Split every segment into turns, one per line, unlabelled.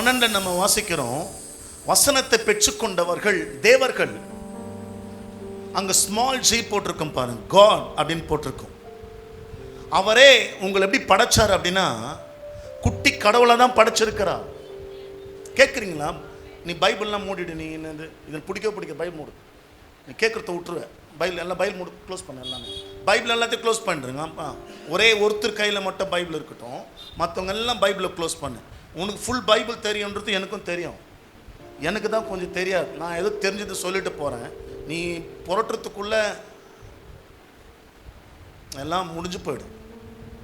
12 நம்ம வாசிக்கிறோம், வசனத்தை பெற்றுக்கொண்டவர்கள் தேவர்கள். அங்க ஸ்மால் ஜி போட்டிருக்கும் பாருங்க, காட் அப்படின்னு போட்டிருக்கும். அவரே உங்களை எப்படி படைச்சார் அப்படின்னா குட்டி கடவுளை தான் படைச்சிருக்கிறார். கேட்குறீங்களா? நீ பைபிள்லாம் மூடிடு. நீ என்னது இதில் பிடிக்க பைபிள் மூடு. நீ கேட்குறத விட்டுருவேன். பைபிள் எல்லாம் பைபிள் மூடு, க்ளோஸ் பண்ண. எல்லாமே பைபிள் எல்லாத்தையும் க்ளோஸ் பண்ணுறேங்க. ஒரே ஒருத்தர் கையில் மட்டும் பைபிள் இருக்கட்டும், மற்றவங்க எல்லாம் பைபிளை க்ளோஸ் பண்ணு. உனக்கு ஃபுல் பைபிள் தெரியுன்றது எனக்கும் தெரியும். எனக்கு தான் கொஞ்சம் தெரியாது. நான் எதோ தெரிஞ்சதை சொல்லிட்டு போகிறேன். நீ புரட்டுறதுக்குள்ளே எல்லாம் முடிஞ்சு போயிடும்.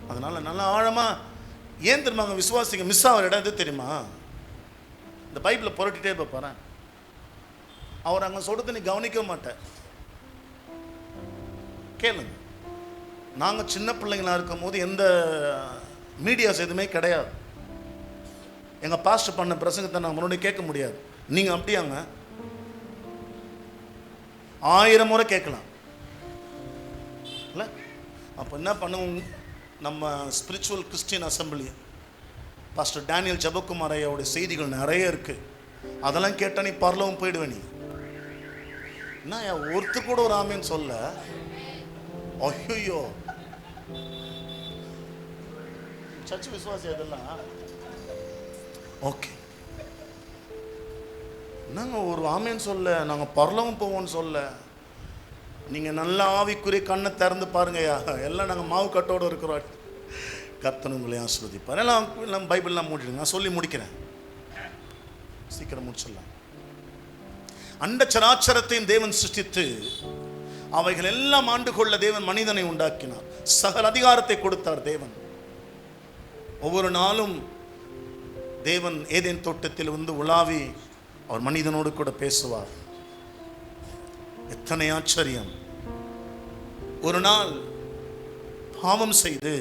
அதனால் நல்லா ஆழமாக ஏன் தெரியுமாங்க விசுவாசிங்க மிஸ் ஆகிற இடம் எது தெரியுமா? இந்த பைபிளை புரட்டிகிட்டே போகிறேன். அவர் அங்கே சொல்கிறது நீ கவனிக்க மாட்டேன். கேளுங்க, நாங்கள் சின்ன பிள்ளைங்களாக இருக்கும் போது எந்த மீடியாஸ் எதுவுமே கிடையாது. எங்கள் பாஸ்டர் பண்ண பிரசங்கத்தை நான் மறுபடியும் கேட்க முடியாது. நீங்கள் அப்படியாங்க 1000 முறை கேட்கலாம் இல்லை? அப்போ என்ன பண்ணுவோம், நம்ம spiritual Christian assembly pastor Daniel Jebakumar ஐயாவுடைய செய்திகள் நிறைய இருக்குது. அதெல்லாம் கேட்டால் நீ பரலவும் போயிடுவேன். நீ என்ன ஒருத்தர் கூட ஒரு ஆமேன்னு சொல்ல. ஐயோ, சர்ச் விசுவாசி அதெல்லாம் ஓகே. நாங்கள் ஒரு ஆமேன்னு சொல்ல, நாங்கள் பரலவும் போவோம்னு சொல்ல. நீங்கள் நல்லா ஆவிக்குரிய கண்ணை திறந்து பாருங்கய்யா. எல்லாம் நாங்கள் மாவு கட்டோடு இருக்கிறோம். கர்த்தர் உங்களை ஆசீர்வதிப்பார். எல்லாம் பைபிள்லாம் மூடிடுங்க. நான் சொல்லி முடிக்கிறேன், சீக்கிரம் முடிச்சிடலாம். அண்ட சராச்சரத்தையும் தேவன் சிருஷ்டித்து அவைகள் எல்லாம் ஆண்டு கொள்ள தேவன் மனிதனை உண்டாக்கினார். சகல அதிகாரத்தை கொடுத்தார் தேவன். ஒவ்வொரு நாளும் தேவன் ஏதேன் தோட்டத்தில் வந்து உலாவி அவர் மனிதனோடு கூட பேசுவார். எத்தனை ஆச்சரியம்! ஒரு நாள் பாவம் செய்து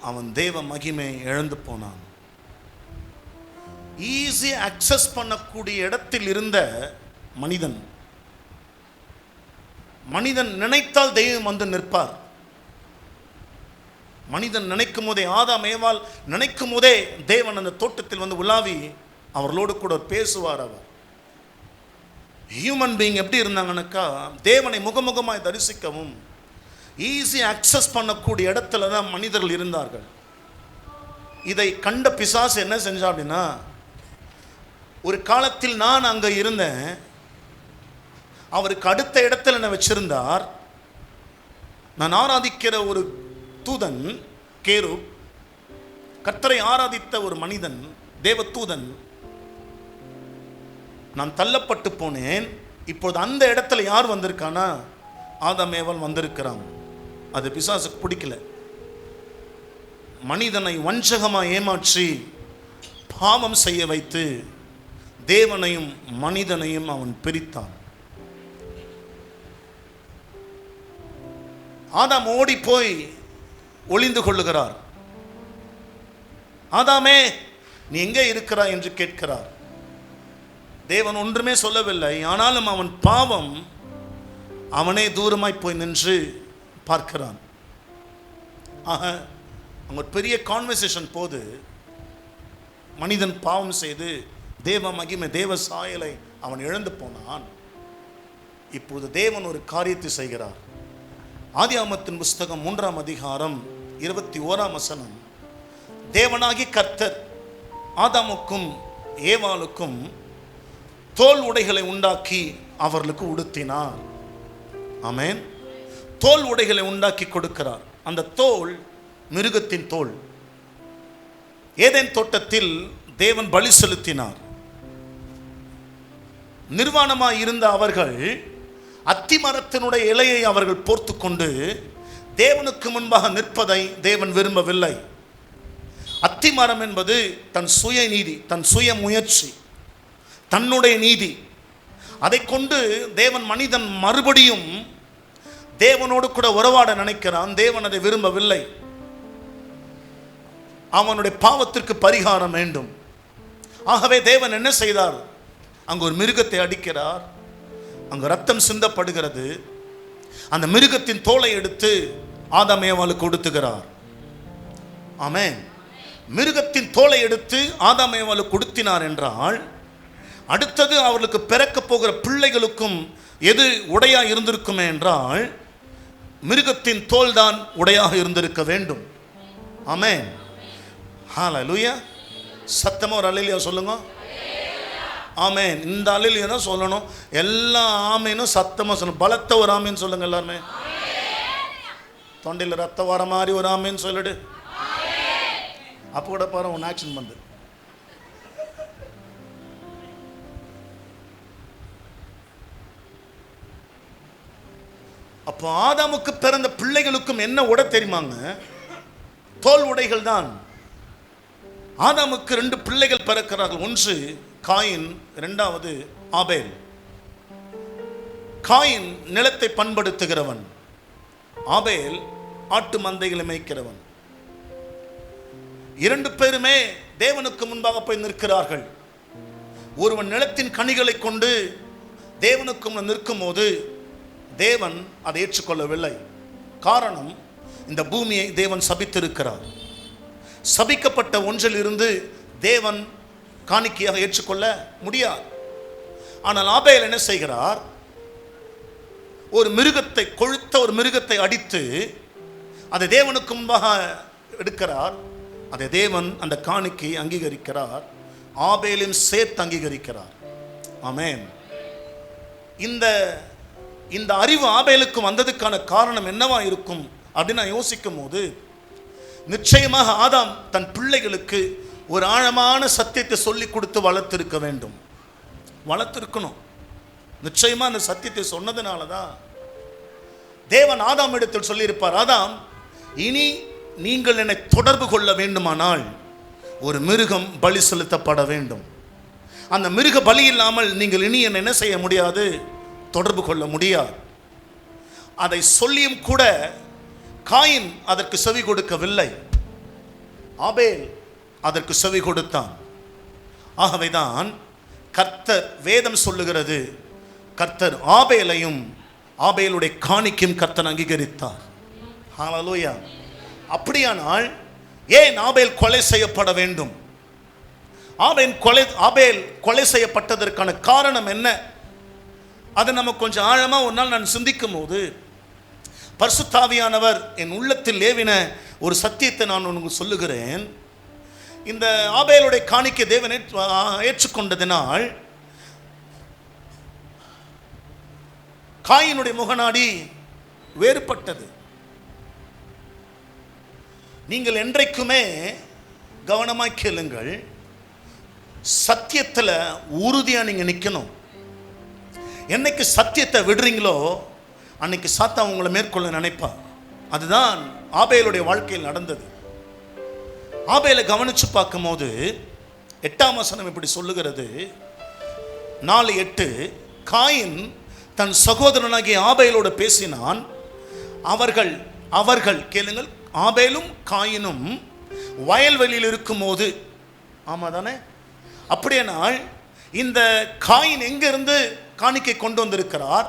அவன் தேவ மகிமை இழந்து போனான். ஈஸி அக்சஸ் பண்ணக்கூடிய இடத்தில் இருந்த மனிதன் நினைத்தால் தெய்வம் வந்து நிற்பார். மனிதன் நினைக்கும் போதே, ஆதாம் ஏவாள் நினைக்கும் போதே தேவன் அந்த தோட்டத்தில் வந்து உலாவி அவர்களோடு கூட பேசுவார். அவர் ஹியூமன் பீயிங் எப்படி இருந்தாங்கன்னாக்கா, தேவனை முகமுகமாய் தரிசிக்கவும் ஈஸி அக்சஸ் பண்ணக்கூடிய இடத்துல தான் மனிதர்கள் இருந்தார்கள். இதை கண்ட பிசாசு என்ன செஞ்சா அப்படின்னா, ஒரு காலத்தில் நான் அங்கே இருந்தேன், அவருக்கு அடுத்த இடத்துல என்ன வச்சிருந்தார். நான் ஆராதிக்கிற ஒரு தூதன் கேரு, கர்த்தரை ஆராதித்த ஒரு மனிதன் தேவ தூதன், நான் தள்ளப்பட்டு போனேன். இப்போது அந்த இடத்துல யார் வந்திருக்கானா? ஆதாம் ஏவாள் வந்திருக்கிறான். அது பிசாசுக்கு பிடிக்கல. மனிதனை வஞ்சகமாக ஏமாற்றி பாவம் செய்ய வைத்து தேவனையும் மனிதனையும் அவன் பிரித்தான். ஆதாம் ஓடி போய் ஒளிந்து கொள்ளுகிறார். ஆதாமே, நீ எங்கே இருக்கிறாய் என்று கேட்கிறார். தேவன் ஒன்றுமே சொல்லவில்லை. ஆனாலும் அவன் பாவம் அவனே தூரமாய் போய் நின்று பார்க்கிறான். ஆக அங்கே ஒரு பெரிய கான்வர்சேஷன் போது, மனிதன் பாவம் செய்து தேவ மகிமை தேவ சாயலை அவன் இழந்து போனான். இப்பொழுது தேவன் ஒரு காரியத்தை செய்கிறார். ஆதியாகமத்தின் புஸ்தகம் 3ஆம் அதிகாரம் 21ஆம் வசனம், தேவனாகி கர்த்தர் ஆதாமுக்கும் ஏவாளுக்கும் தோல் உடைகளை உண்டாக்கி அவர்களுக்கு உடுத்தினார். ஆமென். தோல் உடைகளை உண்டாக்கி கொடுக்கிறார். அந்த தோல் மிருகத்தின் தோல். ஏதேன் தோட்டத்தில் தேவன் பலி செலுத்தினார். நிர்வாணமாய் இருந்த அவர்கள் அத்தி மரத்தினுடைய இலையை அவர்கள் போர்த்து கொண்டு தேவனுக்கு முன்பாக நிற்பதை தேவன் விரும்பவில்லை. அத்தி மரம் என்பது தன் சுய நீதி, தன் சுய முயற்சி, தன்னுடைய நீதி. அதை கொண்டு தேவன் மனிதன் மறுபடியும் தேவனோடு கூட உறவாட நினைக்கிறான். தேவன் அதை விரும்பவில்லை. அவனுடைய பாவத்திற்கு பரிகாரம் வேண்டும். ஆகவே தேவன் என்ன செய்தார்? அங்கு ஒரு மிருகத்தை அடிக்கிறார். அங்கு ரத்தம் சிந்தப்படுகிறது. அந்த மிருகத்தின் தோலை எடுத்து ஆதாம் ஏவாளுக்கு கொடுத்துகிறார். ஆமென். மிருகத்தின் தோலை எடுத்து ஆதாம் ஏவாளுக்கு கொடுத்தினார் என்றால், அடுத்தது அவர்களுக்கு பிறக்க போகிற பிள்ளைகளுக்கும் எது உடையா இருந்திருக்குமே என்றால், மிருகத்தின் தோல் தான் உடையாக இருந்திருக்க வேண்டும். ஆமென். ஹல்லேலூயா. சத்தமா ஒரு அல்லேலூயா சொல்லுங்க. ஆமென். இந்த அல்லேலூயா தான் சொல்லணும். எல்லா ஆமேனும் சத்தமா சொல்லணும். பலத்த ஒரு ஆமேன் சொல்லுங்க எல்லாருமே. தொண்டையில் ரத்தம் வர மாதிரி ஒரு ஆமேன் சொல்லிடு. அப்போ கூட பாரு உன் ஆக்ஷன் வந்து. அப்போ ஆதாமுக்கு பிறந்த பிள்ளைகளுக்கும் என்ன உடை தெரியுமாங்க? தோல் உடைகள் தான். ஆதாமுக்கு 2 பிள்ளைகள் பிறக்கிறார்கள். ஒன்று காயின், இரண்டாவது ஆபேல். காயின் நிலத்தை பண்படுத்துகிறவன், ஆபேல் ஆட்டு மந்தைகளை மேய்க்கிறவன். 2 பேருமே தேவனுக்கு முன்பாக போய் நிற்கிறார்கள். ஒருவன் நிலத்தின் கனிகளை கொண்டு தேவனுக்கு முன் நிற்கும் போது தேவன் அதை ஏற்றுக்கொள்ளவில்லை. காரணம், இந்த பூமியை தேவன் சபித்திருக்கிறார். சபிக்கப்பட்ட ஒன்றில் இருந்து தேவன் காணிக்கையாக ஏற்றுக்கொள்ள முடியாது. ஆனால் ஆபேல் என்ன செய்கிறார்? ஒரு மிருகத்தை, கொழுத்த ஒரு மிருகத்தை அடித்து அதை தேவனுக்கு முன்பாக எடுக்கிறார். அதை தேவன் அந்த காணிக்கை அங்கீகரிக்கிறார். ஆபேலின் சேர்த்து அங்கீகரிக்கிறார். ஆமென். இந்த அறிவு ஆபேலுக்கு வந்ததுக்கான காரணம் என்னவா இருக்கும் அப்படின்னு நான் யோசிக்கும் போது, நிச்சயமாக ஆதாம் தன் பிள்ளைகளுக்கு ஒரு ஆழமான சத்தியத்தை சொல்லி கொடுத்து வளர்த்திருக்க வேண்டும். வளர்த்திருக்கணும். நிச்சயமா அந்த சத்தியத்தை சொன்னதுனால தான் தேவன் ஆதாம் இடத்தில் சொல்லியிருப்பார், ஆதாம், இனி நீங்கள் என்னை தொடர்பு கொள்ள வேண்டுமானால் ஒரு மிருகம் பலி செலுத்தப்பட வேண்டும். அந்த மிருக பலி இல்லாமல் நீங்கள் இனி என்னை என்ன செய்ய முடியாது? தொடர்பு கொள்ள முடியாது. அதை சொல்லியும் கூட காயின் அதற்கு செவி கொடுக்கவில்லை. ஆபேல் அதற்கு செவி கொடுத்தான். ஆகவேதான் கர்த்தர், வேதம் சொல்லுகிறது, கர்த்தர் ஆபேலையும் ஆபேலுடைய காணிக்கையும் கர்த்தர் அங்கீகரித்தார். ஹல்லேலூயா. அப்படியானால் ஏன் ஆபேல் கொலை செய்யப்பட வேண்டும்? ஆபேல் கொலை செய்யப்பட்டதற்கான காரணம் என்ன? அதை நம்ம கொஞ்சம் ஆழமாக ஒரு நாள் நான் சிந்திக்கும் போது, பரிசுத்த ஆவியானவர் என் உள்ளத்தில் ஏவின ஒரு சத்தியத்தை நான் உங்களுக்கு சொல்லுகிறேன். இந்த ஆபேலுடைய காணிக்கை தேவன் ஏற்றுக்கொண்டதினால் காயினுடைய முகநாடி வேறுபட்டது. நீங்கள் என்றைக்குமே கவனமாய் கேளுங்கள். சத்தியத்தில் உறுதியாக நீங்கள் நிற்கணும். என்னைக்கு சத்தியத்தை விடுறீங்களோ அன்னைக்கு சாத்தான் உங்களை மேற்கொள்ள நினைப்பான். அதுதான் ஆபேலுடைய வாழ்க்கையில் நடந்தது. ஆபேலை கவனிச்சு பார்க்கும் போது 8ஆம் வசனம் இப்படி சொல்லுகிறது. 4:8, காயின் தன் சகோதரனாகிய ஆபேலோடு பேசினான். அவர்கள் கேளுங்கள், ஆபேலும் காயினும் வயல்வெளியில் இருக்கும் போது. ஆமா தானே? அப்படியானால் இந்த காயின் எங்கிருந்து காணிக்கை கொண்டு வந்திருக்கிறார்?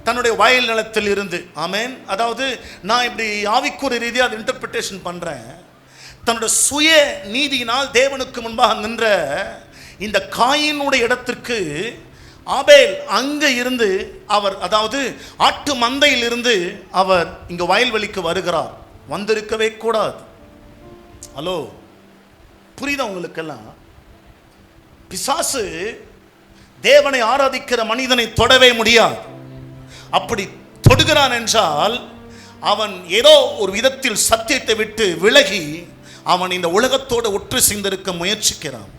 தன்னுடைய வயல் நிலத்தில் இருந்து. ஆமென். அதாவது நான் இப்படி ஆவிக்குரிய ரீதியாக அதை இன்டர்பிரிட்டேஷன் பண்ணுறேன். தன்னுடைய சுய நீதியினால் தேவனுக்கு முன்பாக நின்ற இந்த காயினுடைய இடத்திற்கு ஆபேல் அங்கே இருந்து, அவர் அதாவது ஆட்டு மந்தையில் இருந்து அவர் இங்கே வயல்வெளிக்கு வருகிறார். வந்திருக்கவே கூடாது. ஹலோ, புரியுதா உங்களுக்கெல்லாம்? பிசாசு தேவனை ஆராதிக்கிற மனிதனை தொடவே முடியாது. அப்படி தொடுகிறான் என்றால் அவன் ஏதோ ஒரு விதத்தில் சத்தியத்தை விட்டு விலகி அவன் இந்த உலகத்தோடு ஒற்று சேர்ந்திருக்க முயற்சிக்கிறான்.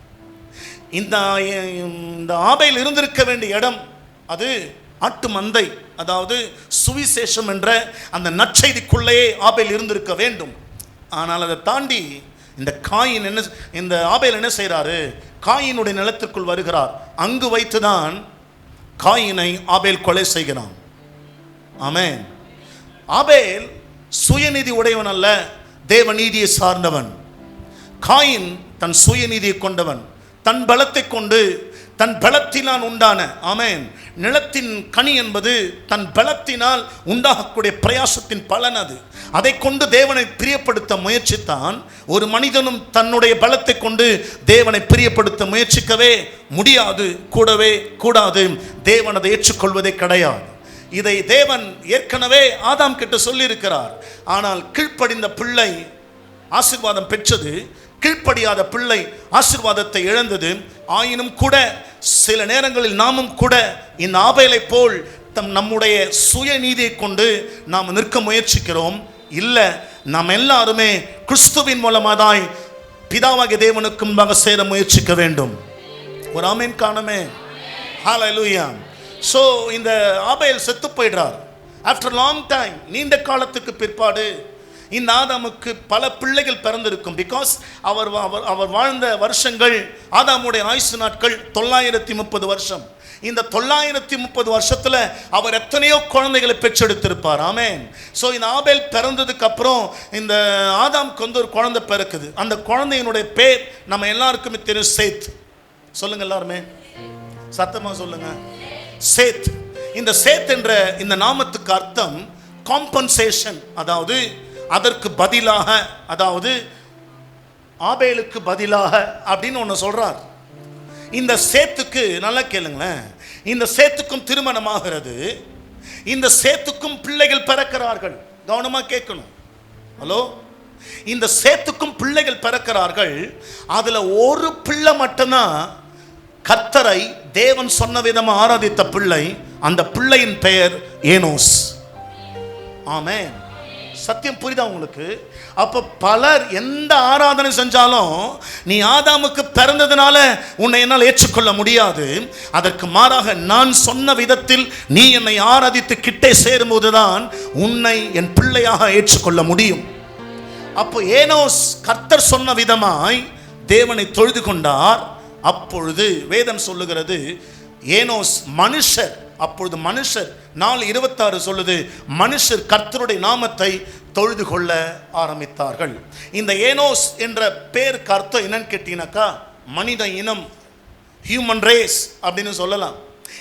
இந்த ஆபேல் இருந்திருக்க வேண்டிய இடம் அது ஆட்டு மந்தை, அதாவது சுவிசேஷம் என்ற அந்த நற்செய்திக்குள்ளேயே ஆபேல் இருந்திருக்க வேண்டும். ஆனால் அதை தாண்டி இந்த ஆபேல் என்ன செய்கிறாரு? காயினுடைய நிலத்திற்குள் வருகிறார். அங்கு வைத்துதான் காயினை ஆபேல் கொலை செய்கிறான். ஆமென். ஆபேல் சுயநீதி உடையவன் அல்ல, தேவநீதியை சார்ந்தவன். காயின் தன் சுயநீதியை கொண்டவன், தன் பலத்தை கொண்டு, தன் பலத்தினால் உண்டான, ஆமென், நிலத்தின் கனி என்பது தன் பலத்தினால் உண்டாகக்கூடிய பிரயாசத்தின் பலன். அதை கொண்டு தேவனை பிரியப்படுத்த முயற்சித்தான். ஒரு மனிதனும் தன்னுடைய பலத்தை கொண்டு தேவனை பிரியப்படுத்த முயற்சிக்கவே முடியாது, கூடவே கூடாது. தேவன் அதை ஏற்றுக்கொள்வதே கிடையாது. இதை தேவன் ஏற்கனவே ஆதாம் கிட்ட சொல்லியிருக்கிறார். ஆனால் கீழ்ப்படிந்த பிள்ளை ஆசீர்வாதம் பெற்றது, கீழ்ப்படியாத பிள்ளை ஆசீர்வாதத்தை இழந்தது. ஆயினும் கூட சில நேரங்களில் நாமும் கூட இந்த ஆபேலை போல் நம்முடைய சுய நீதியை கொண்டு நாம் நிற்க முயற்சிக்கிறோம். இல்லை, நாம் எல்லாருமே கிறிஸ்துவின் மூலமாதாய் பிதாவாகிய தேவனுக்கு முன்பாக சேர முயற்சிக்க வேண்டும். ஒரு ஆமென் காணுமே. ஹல்லேலூயா. ஸோ இந்த ஆபேல் செத்து போயிடுறார். ஆஃப்டர் லாங் டைம், நீண்ட காலத்துக்கு பிற்பாடு இந்த ஆதாமுக்கு பல பிள்ளைகள் பிறந்திருக்கும். பிகாஸ் அவர் வாழ்ந்த வருஷங்கள், ஆதாமுடைய ஆயுசு நாட்கள் 930 வருஷம். இந்த 930 வருஷத்தில் அவர் எத்தனையோ குழந்தைகளை பெற்றெடுத்திருப்பார். ஆமென். ஸோ இந்த ஆபேல் பிறந்ததுக்கு அப்புறம் இந்த ஆதாமுக்கு ஒரு குழந்தை பிறக்குது. அந்த குழந்தையினுடைய பேர் நம்ம எல்லாருக்குமே தெரியும், சேத். சொல்லுங்க எல்லாருமே, சத்தமாக சொல்லுங்க, சேத். இந்த சேத் என்ற இந்த நாமத்துக்கு அர்த்தம் காம்பன்சேஷன், அதாவது அதற்கு பதிலாக, அதாவது ஆபேலுக்கு பதிலாக அப்படின்னு ஒன்று சொல்றார். இந்த சேத்துக்கு நல்லா கேளுங்களேன், இந்த சேத்துக்கும் திருமணமாகிறது, இந்த சேத்துக்கும் பிள்ளைகள் பிறக்கிறார்கள். கவனமா கேட்கணும். ஹலோ, இந்த சேத்துக்கும் பிள்ளைகள் பிறக்கிறார்கள். அதுல ஒரு பிள்ளை மட்டும்தான் கர்த்தரை தேவன் சொன்ன விதமா ஆராதித்த பிள்ளை. அந்த பிள்ளையின் பெயர் ஏனோஸ். ஆமென். சத்தியம் புரியுதா உங்களுக்கு? அப்ப பலர் எந்த ஆராதனை செஞ்சாலும் நீ ஆதாமுக்கு பிறந்ததுனால உன்னை என்னால் ஏற்றுக்கொள்ள முடியாது. அதற்கு மாறாக நான் சொன்ன விதத்தில் நீ என்னை ஆராதித்து கிட்டே சேரும்போதுதான் உன்னை என் பிள்ளையாக ஏற்றுக்கொள்ள முடியும். அப்போ ஏனோஸ் கர்த்தர் சொன்ன விதமாய் தேவனை தொழுது கொண்டார். அப்பொழுது வேதம் சொல்லுகிறது, ஏனோஸ் மனுஷர், அப்பொழுது மனுஷர் 4:26 சொல்லுது, மனுஷர் கர்த்தருடைய நாமத்தை தொழுது கொள்ள ஆரம்பித்தார்கள். இந்த ஏனோஸ் என்ற பேருக்கு அர்த்தம் என்னன்னு கேட்டீங்கன்னாக்கா, மனித இனம், ஹியூமன் ரேஸ் அப்படின்னு சொல்லலாம்.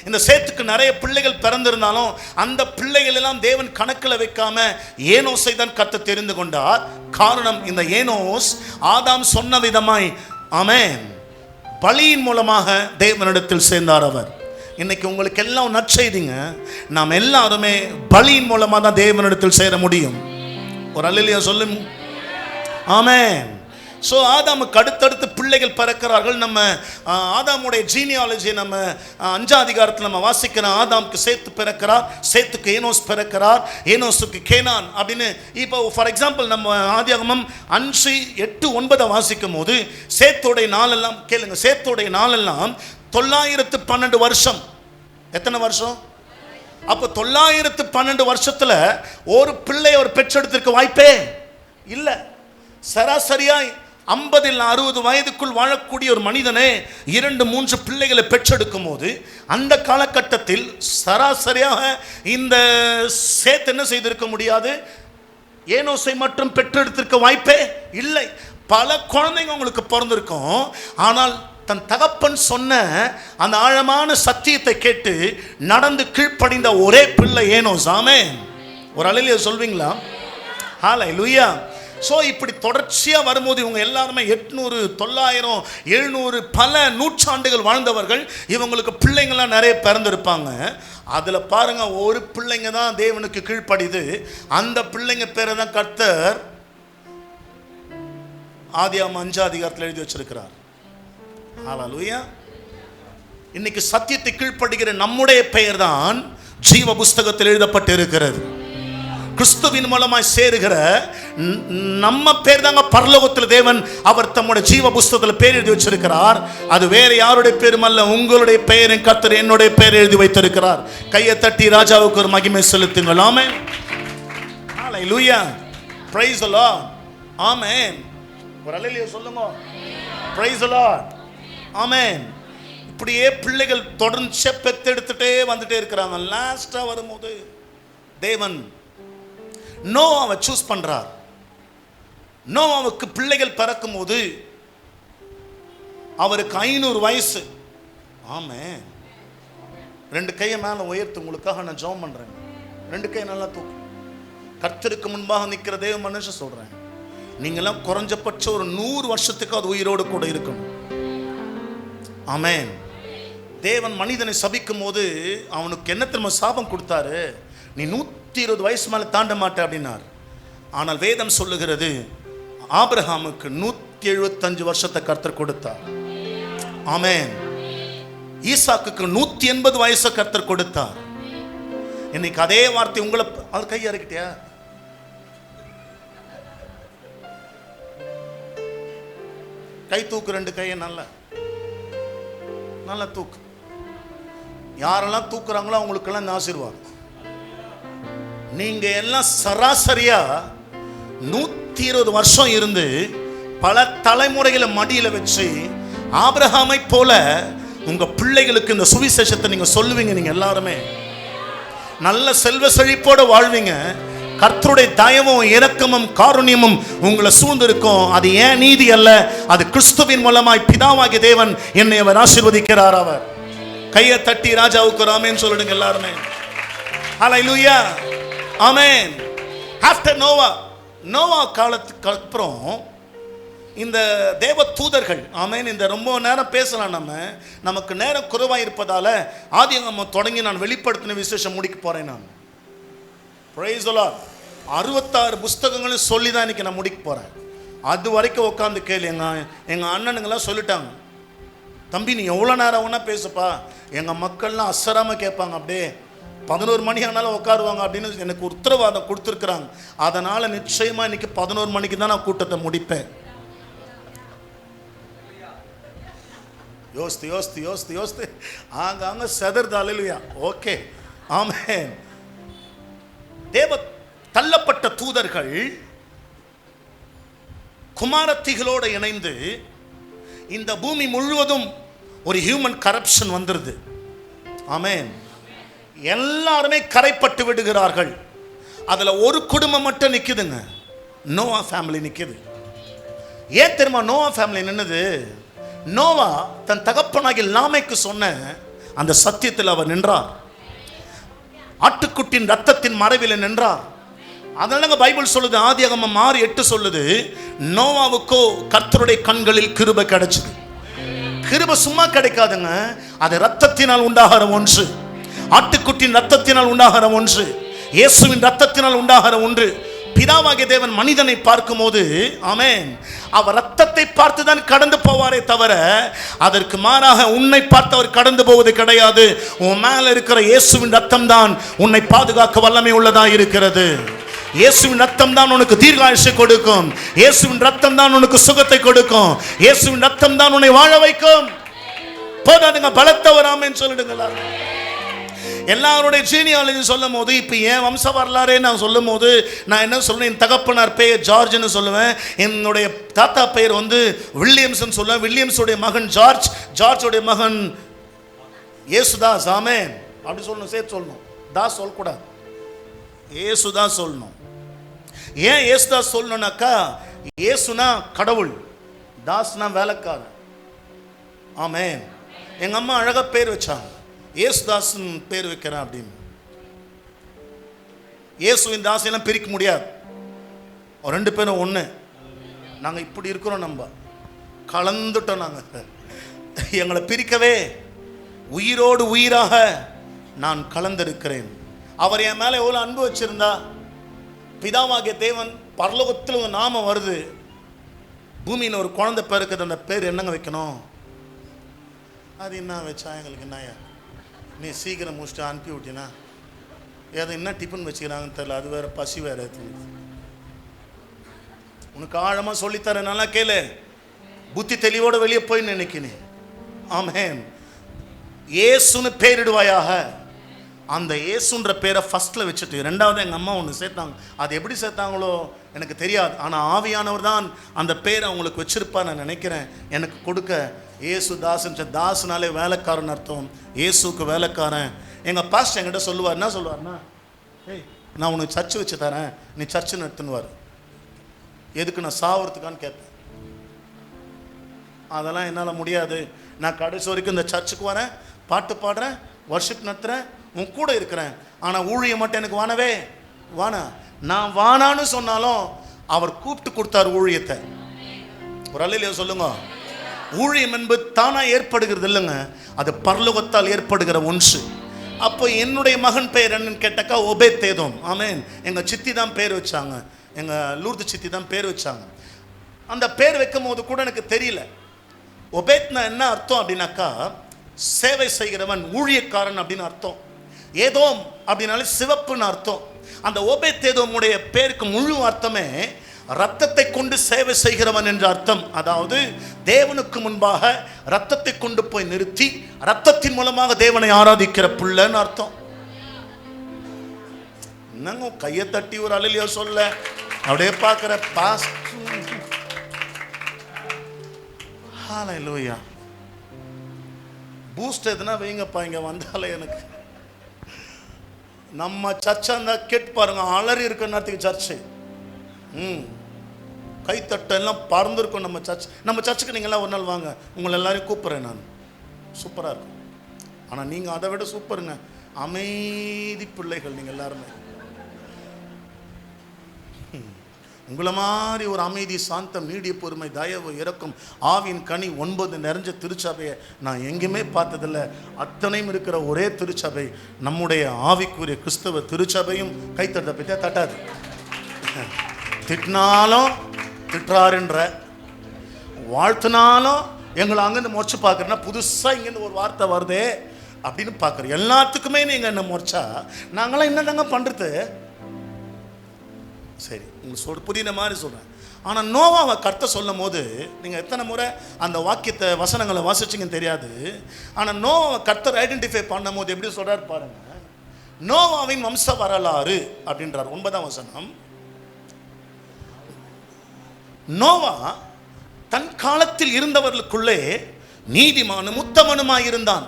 இந்த சேத்துக்கு நிறைய பிள்ளைகள் பிறந்திருந்தாலும் அந்த பிள்ளைகள் எல்லாம் தேவன் கணக்கில் வைக்காம ஏனோஸை தான் கர்த்தர் தெரிந்து கொண்டார். காரணம், இந்த ஏனோஸ் ஆதாம் சொன்ன விதமாய், ஆமென், பலியின் மூலமாக தேவனிடத்தில் சேர்ந்தார் அவர். இன்னைக்கு உங்களுக்கு எல்லாம் நற்செய்திங்க, நாம் எல்லாருமே பலியின் மூலமாக தான் தேவனிடத்தில் சேர முடியும். ஒரு அல்லேலூயா சொல்லும். ஆமென். ஸோ ஆதாமுக்கு அடுத்தடுத்து பிள்ளைகள் பிறக்கிறார்கள். நம்ம ஆதாமுடைய ஜீனியாலஜி நம்ம 5ஆம் அதிகாரத்தில் நம்ம வாசிக்கிறோம். ஆதாமுக்கு சேத்து பிறக்கிறார், சேத்துக்கு ஏனோஸ் பிறக்கிறார், ஏனோஸுக்கு கேனான் அப்படின்னு. இப்போ ஃபார் எக்ஸாம்பிள் நம்ம ஆதியாகமம் 5, 8, 9 வாசிக்கும் போது சேத்தோடைய நாளெல்லாம் கேளுங்க, சேத்தோடைய நாளெல்லாம் 912 வருஷம். எத்தனை வருஷம்? அப்போ 912 வருஷத்துல ஒரு பிள்ளை அவர் பெற்றெடுத்திருக்க வாய்ப்பே இல்லை. சராசரியாய் 50 இல்ல 60 வயதுக்குள் வாழக்கூடிய ஒரு மனிதனே 2-3 பிள்ளைகளை பெற்றெடுக்கும் போது அந்த காலகட்டத்தில் சராசரியாக இந்த சேத் என்ன செய்திருக்க முடியாது? ஏனோஸை மட்டும் பெற்றெடுத்திருக்க வாய்ப்பே இல்லை. பல குழந்தைங்க உங்களுக்கு பிறந்திருக்கும். ஆனால் தன் தகப்பன் சொன்ன அந்த ஆழமான சத்தியத்தை கேட்டு நடந்து கீழ்ப்படிந்த ஒரே பிள்ளை ஏனோஸ். ஆமென். ஒரு அல்லேலூயா சொல்வீங்களா? ஹல்லேலூயா. ஸோ இப்படி தொடர்ச்சியாக வரும்போது இவங்க எல்லாருமே 800, 900, 700 பல நூற்றாண்டுகள் வாழ்ந்தவர்கள். இவங்களுக்கு பிள்ளைங்கள்லாம் நிறைய பிறந்திருப்பாங்க. அதில் பாருங்க, ஒரு பிள்ளைங்க தான் தேவனுக்கு கீழ்ப்படிது. அந்த பிள்ளைங்க பேரை தான் கர்த்தர் ஆதியாகமம் 5ஆம் அதிகாரத்தில் எழுதி வச்சிருக்கிறார். ஹல்லேலூயா. இன்னைக்கு சத்தியத்தை கீழ்ப்படுகிற நம்முடைய பெயர் தான் ஜீவ புஸ்தகத்தில் எழுதப்பட்டு இருக்கிறது. கிறிஸ்துவின் மூலமாய் சேருகிற நம்ம பேர் தாங்க பரலோகத்தில் தேவன் அவர் தம்முடைய ஜீவ புஸ்தகத்தில் பேர் எழுதி வச்சிருக்கிறார். அது வேற யாருடைய பேரும் அல்ல, உங்களுடைய பெயரின் கர்த்தர் என்னுடைய பெயர் எழுதி வைத்திருக்கிறார். கையை தட்டி ராஜாவுக்கு ஒரு மகிமை செலுத்துங்கள். ஆமென். ஹல்லேலூயா. Praise the Lord. ஆமென். ஒரு அல்லேலூயா சொல்லுங்க. Praise the Lord. ஆமென். இப்படியே பிள்ளைகள் தொடர்ந்து பெத்தெடுத்துட்டே வந்துட்டே இருக்கிறாங்க. லாஸ்டா வரும்போது தேவன் நோவாவை சூஸ் பண்றார். நோவாவுக்கு பிள்ளைகள் பிறக்கும் போது அவருக்கு 500 வயசு. ஆமே, 2 கையை மேலே உயர்த்து, உங்களுக்காக நான் ஜெபம் பண்றேன். 2 கை நல்லா தூக்கு. கர்த்தருக்கு முன்பாக நிற்கிற தேவ மனுஷன் சொல்றேன், நீங்களாம் குறைஞ்சபட்சம் ஒரு 100 வருஷத்துக்கு அது உயிரோடு கூட இருக்கணும். ஆமென். தேவன் மனிதனை சபிக்கும் போது அவனுக்கு என்ன திரும்ப சாபம் கொடுத்தாரு? நீ 120 வயசு மேலே தாண்ட மாட்டே அப்படின்னார். ஆனால் வேதம் சொல்லுகிறது ஆபிரகாமுக்கு 175 வருஷத்தை கர்த்தர் கொடுத்தார். ஆமென். ஈசாக்குக்கு 180 வயசை கர்த்தர் கொடுத்தார். இன்னைக்கு அதே வார்த்தை உங்களை, அது கை இறக்கிட்டியா? கை தூக்கு, 2 கையை நல்லா நல்லா தூக்கு. யாரெல்லாம் தூக்குறாங்களோ அவங்களுக்கெல்லாம் இந்த ஆசீர்வாதம். நீங்க எல்லாம் சராசரியா 120 வருஷம் இருந்து பல தலைமுறைகளை மடியில வச்சு ஆபிரகாமை போல உங்க பிள்ளைகளுக்கு இந்த சுவிசேஷத்தை நீங்க சொல்லுவீங்க. நீங்க எல்லாருமே நல்ல செல்வ செழிப்போட வாழ்வீங்க. கர்த்தருடைய தயவும் இரக்கமும் காருண்யமும் உங்களை சூழ்ந்திருக்கும். அது ஏன் நீதி அல்ல, அது கிறிஸ்துவின் மூலமாய் பிதாவாகிய தேவன் என்னை அவர் ஆசீர்வதிக்கிறார். அவர் கையை தட்டி ராஜாவுக்கு ஆமென் சொல்லுங்க எல்லாருமே. ஹல்லேலூயா, ஆமென். ஆஃப்டர் நோவா காலத்துக்கு அப்புறம் இந்த தேவ தூதர்கள், ஆமென். இந்த ரொம்ப நேரம் பேசலாம், நமக்கு நேரம் குறைவாக இருப்பதால ஆதியாகமம் தொடங்கி நான் வெளிப்படுத்தின விசேஷம் முடிக்க போறேன். நான் பிரைஸ் தி லார்ட். 66 புஸ்தகங்களும் சொல்லி தான் இன்னைக்கு நான் முடிக்க போறேன். அது வரைக்கும் உட்காந்து கேளு. எங்க அண்ணனுங்கெல்லாம் சொல்லிட்டாங்க, தம்பி நீ எவ்வளோ நேரம் வேணா பேசுப்பா. எங்கள் மக்கள்லாம் அசராமல் கேட்பாங்க, அப்படியே 11 மணி ஆனாலும் உட்காருவாங்க அப்படின்னு எனக்கு உத்தரவாதம் கொடுத்துருக்குறாங்க. அதனால் நிச்சயமாக இன்னைக்கு 11 மணிக்கு தான் நான் கூட்டத்தை முடிப்பேன். யோசித்து யோசித்து யோசித்து யோசித்து ஆங்காங்க செதர்தாலையா. ஓகே, ஆமென். தேவ தள்ளப்பட்ட தூதர்கள் குமாரத்திகளோடு இணைந்து இந்த பூமி முழுவதும் ஒரு ஹியூமன் கரப்ஷன் வந்துருது. ஆமென். எல்லாருமே கரைப்பட்டு விடுகிறார்கள். அதுல ஒரு குடும்பம் மட்டும் நிக்குதுங்க, நோவா ஃபேமிலி நிக்குது. ஏன் தெரியுமா நோவா ஃபேமிலி நின்னது? நோவா தன் தகப்பனாகிய லாமேக்கு சொன்ன அந்த சத்தியத்தில் அவர் நின்றார். ஆட்டுக்குட்டின் ரத்தத்தின் மறைவில் நின்றார். அதனால பைபிள் சொல்லுது, ஆதியாகமம் 6:8 சொல்லுது, நோவாவுக்கோ கர்த்தருடைய கண்களில் கிருபை கிடைச்சது. கிருபை சும்மா கிடைக்காதுங்க, அது ரத்தத்தினால் உண்டாகிற ஒன்று, ஆட்டுக்குட்டின் ரத்தத்தினால் உண்டாகிற ஒன்று, இயேசுவின் ரத்தத்தினால் உண்டாகிற ஒன்று. பிதாவாகிய தேவன் மனிதனை பார்க்கும் போது, ஆமென், அவர் ரத்தத்தை பார்த்து தான் கடந்து போவாரே தவிர அதற்கு மாறாக உன்னை பார்த்து அவர் கடந்து போவது கிடையாது. உன் மேல இருக்கிற இயேசுவின் ரத்தம் தான் உன்னை பாதுகாக்க வல்லமை உள்ளதா இருக்கிறது. இயேசுவின் ரத்தம் தான் உனக்கு தீர்காயுஷை கொடுக்கும். இயேசுவின் ரத்தம் தான் உனக்கு சுகத்தை கொடுக்கும். இயேசுவின் ரத்தம் தான் உன்னை வாழ வைக்கும். போதாதுங்க, பலத்தவர் ஆமென் சொல்லிடுங்களா. எல்லாருடைய ஜீனியாலஜி சொல்லும் போது, இப்போ என் வம்ச வரலாறே நான் சொல்லும் போது நான் என்ன சொல்லுவேன், என் தகப்பனார் பெயர் ஜார்ஜ்னு சொல்லுவேன், என்னுடைய தாத்தா பெயர் வில்லியம்ஸ்னு சொல்லுவேன், வில்லியம்ஸுடைய மகன் ஜார்ஜ், ஜார்ஜுடைய மகன் ஏசுதாஸ். ஆமென் அப்படி சொல்லணும், சேர்த்து சொல்லணும், தாஸ் சொல்லக்கூடாது, ஏசுதாஸ் சொல்லணும். ஏன் ஏசுதாஸ் சொல்லணும்னாக்கா, ஏசுனா கடவுள், தாஸ்னா வேலைக்காரன். ஆமென். எங்கள் அம்மா அழகாக பேர் வச்சாங்க, ஏசுதாசன் பேர் வைக்கிறேன் அப்படின்னு. இயேசுவின் தாசையெல்லாம் பிரிக்க முடியாது, 2 பேரும் ஒன்று. நாங்கள் இப்படி இருக்கிறோம், நம்ம கலந்துட்டோம். நாங்கள் எங்களை பிரிக்கவே உயிரோடு உயிராக நான் கலந்திருக்கிறேன். அவர் என் மேலே எவ்வளோ அன்பு வச்சிருந்தா, பிதாவாகிய தேவன் பரலோகத்தில் ஒரு நாமம் வருது, பூமியில் ஒரு குழந்தை பேருக்குது, அந்த பேர் என்னங்க வைக்கணும்? அது என்ன வச்சா எங்களுக்கு என்னையா, நீ சீக்கிரம் முடிச்சுட்டு அனுப்பி விட்டினா, ஏதோ என்ன டிஃபன் வச்சுக்கிறாங்கன்னு தெரியல, அது வேறு பசி வேறு. உனக்கு ஆழமாக சொல்லித்தரேன், நல்லா கேளு, புத்தி தெளிவோடு வெளியே போய் நினைக்கினே. ஆமென். ஏசுன்னு பேரிடுவாயாக. அந்த ஏசுன்ற பேரை ஃபஸ்ட்டில் வச்சுட்டு, 2வது எங்கள் அம்மா ஒன்று சேர்த்தாங்க. அது எப்படி சேர்த்தாங்களோ எனக்கு தெரியாது, ஆனால் ஆவியானவர் தான் அந்த பேரை அவங்களுக்கு வச்சிருப்பா நான் நினைக்கிறேன். எனக்கு கொடுக்க ஏசு தாசன், தாசுனாலே வேலைக்காரன் அர்த்தம், ஏசுக்கு வேலைக்காரன். எங்கள் பாஸ்டர் என்கிட்ட சொல்லுவார், என்ன சொல்லுவார்னா, ஏய் நான் உனக்கு சர்ச்சு வச்சு தரேன், நீ சர்ச்சு நடத்துனுவார். எதுக்கு? நான் சாவறதுக்கான்னு கேட்பேன். அதெல்லாம் என்னால் முடியாது. நான் கடைசி வரைக்கும் இந்த சர்ச்சுக்கு வரேன், பாட்டு பாடுறேன், வர்ஷிப் நடத்துகிறேன், உன் கூட இருக்கிறேன், ஆனால் ஊழியம் மட்டும் எனக்கு வானவே வானா. நான் வானான்னு சொன்னாலும் அவர் கூப்பிட்டு கொடுத்தார் ஊழியத்தை. ஒரு அல்லையா சொல்லுங்க. ஊழியம் என்பது தானாக ஏற்படுகிறது இல்லைங்க, அது பரலோகத்தால் ஏற்படுகிற ஒன்று. அப்போ என்னுடைய மகன் பெயர் என்னன்னு கேட்டாக்கா ஒபேத்தேதோம். ஆமேன். எங்கள் சித்தி தான் பேர் வச்சாங்க, எங்கள் லூர்து சித்தி தான் பேர் வச்சாங்க. அந்த பேர் வைக்கும் போது கூட எனக்கு தெரியல ஒபேத்னா என்ன அர்த்தம் அப்படின்னாக்கா சேவை செய்கிறவன், ஊழியக்காரன் அப்படின்னு அர்த்தம். ஏதோம் அப்படின்னாலே சிவப்புன்னு அர்த்தம். அந்த ஒபேத்தேதோமுடைய பேருக்கு முழு அர்த்தமே ரத்தத்தை கொண்டு சேவை செய்கிறவன் என்ற அர்த்தம். அதாவது தேவனுக்கு முன்பாக ரத்தத்தை கொண்டு போய் நிறுத்தி ரத்தத்தின் மூலமாக தேவனை ஆராதிக்கிற பிள்ளைன்னு அர்த்தம். என்னங்க கையை தட்டி ஒரு அலையிலையோ சொல்ல அப்படியே பார்க்குற பாஸ். ஹல்லேலூயா. பூஸ்ட் எதுனா வைங்கப்பா இங்கே வந்தாலே. எனக்கு நம்ம சர்ச்சா இருந்தால் கேட்டு பாருங்க, அலறி இருக்கிற நேரத்துக்கு சர்ச்சு கைத்தட்டெல்லாம் பறந்துருக்கும் நம்ம சர்ச். நம்ம சர்ச்சுக்கு நீங்கள்லாம் ஒரு நாள் வாங்க, உங்களை எல்லாரையும் கூப்பிட்றேன் நான். சூப்பராக இருக்கும். ஆனால் நீங்கள் அதை விட சூப்பருங்க, அமைதி பிள்ளைகள் நீங்கள் எல்லாருமே. உங்களை மாதிரி ஒரு அமைதி, சாந்தம், நீடிய பொறுமை, தயவு, இரக்கம், ஆவின் கனி 9 நிறைஞ்ச திருச்சபையை நான் எங்கேயுமே பார்த்ததில்லை. அத்தனையும் இருக்கிற ஒரே திருச்சபை நம்முடைய ஆவிக்குரிய கிறிஸ்தவ திருச்சபையும். கைத்தட்ட பற்றியா தட்டாது. திட்டினாலும் திட்டுறாருன்ற, வாழ்த்தினாலும் எங்களை அங்கேருந்து முறைச்சு பார்க்குறேன்னா புதுசாக இங்கேருந்து ஒரு வார்த்தை வருதே அப்படின்னு பார்க்குறேன். எல்லாத்துக்குமே நீங்கள் என்ன முறைச்சா நாங்களாம் என்ன தாங்க பண்ணுறது? சரி, உங்களுக்கு புரியுற மாதிரி சொல்கிறேன். ஆனால் நோவாவை கர்த்தர் சொல்லும் போது நீங்கள் எத்தனை முறை அந்த வாக்கியத்தை வசனங்களை வாசிச்சிங்கன்னு தெரியாது. ஆனால் நோவாவை கர்த்தர் ஐடென்டிஃபை பண்ணும் போது எப்படி சொல்கிறார் பாருங்க. நோவாவின் வம்ச வரலாறு அப்படின்றார் 9ஆம் வசனம். நோவா தன் காலத்தில் இருந்தவர்களுக்குள்ளே நீதிமானும் உத்தமனுமாய் இருந்தான்.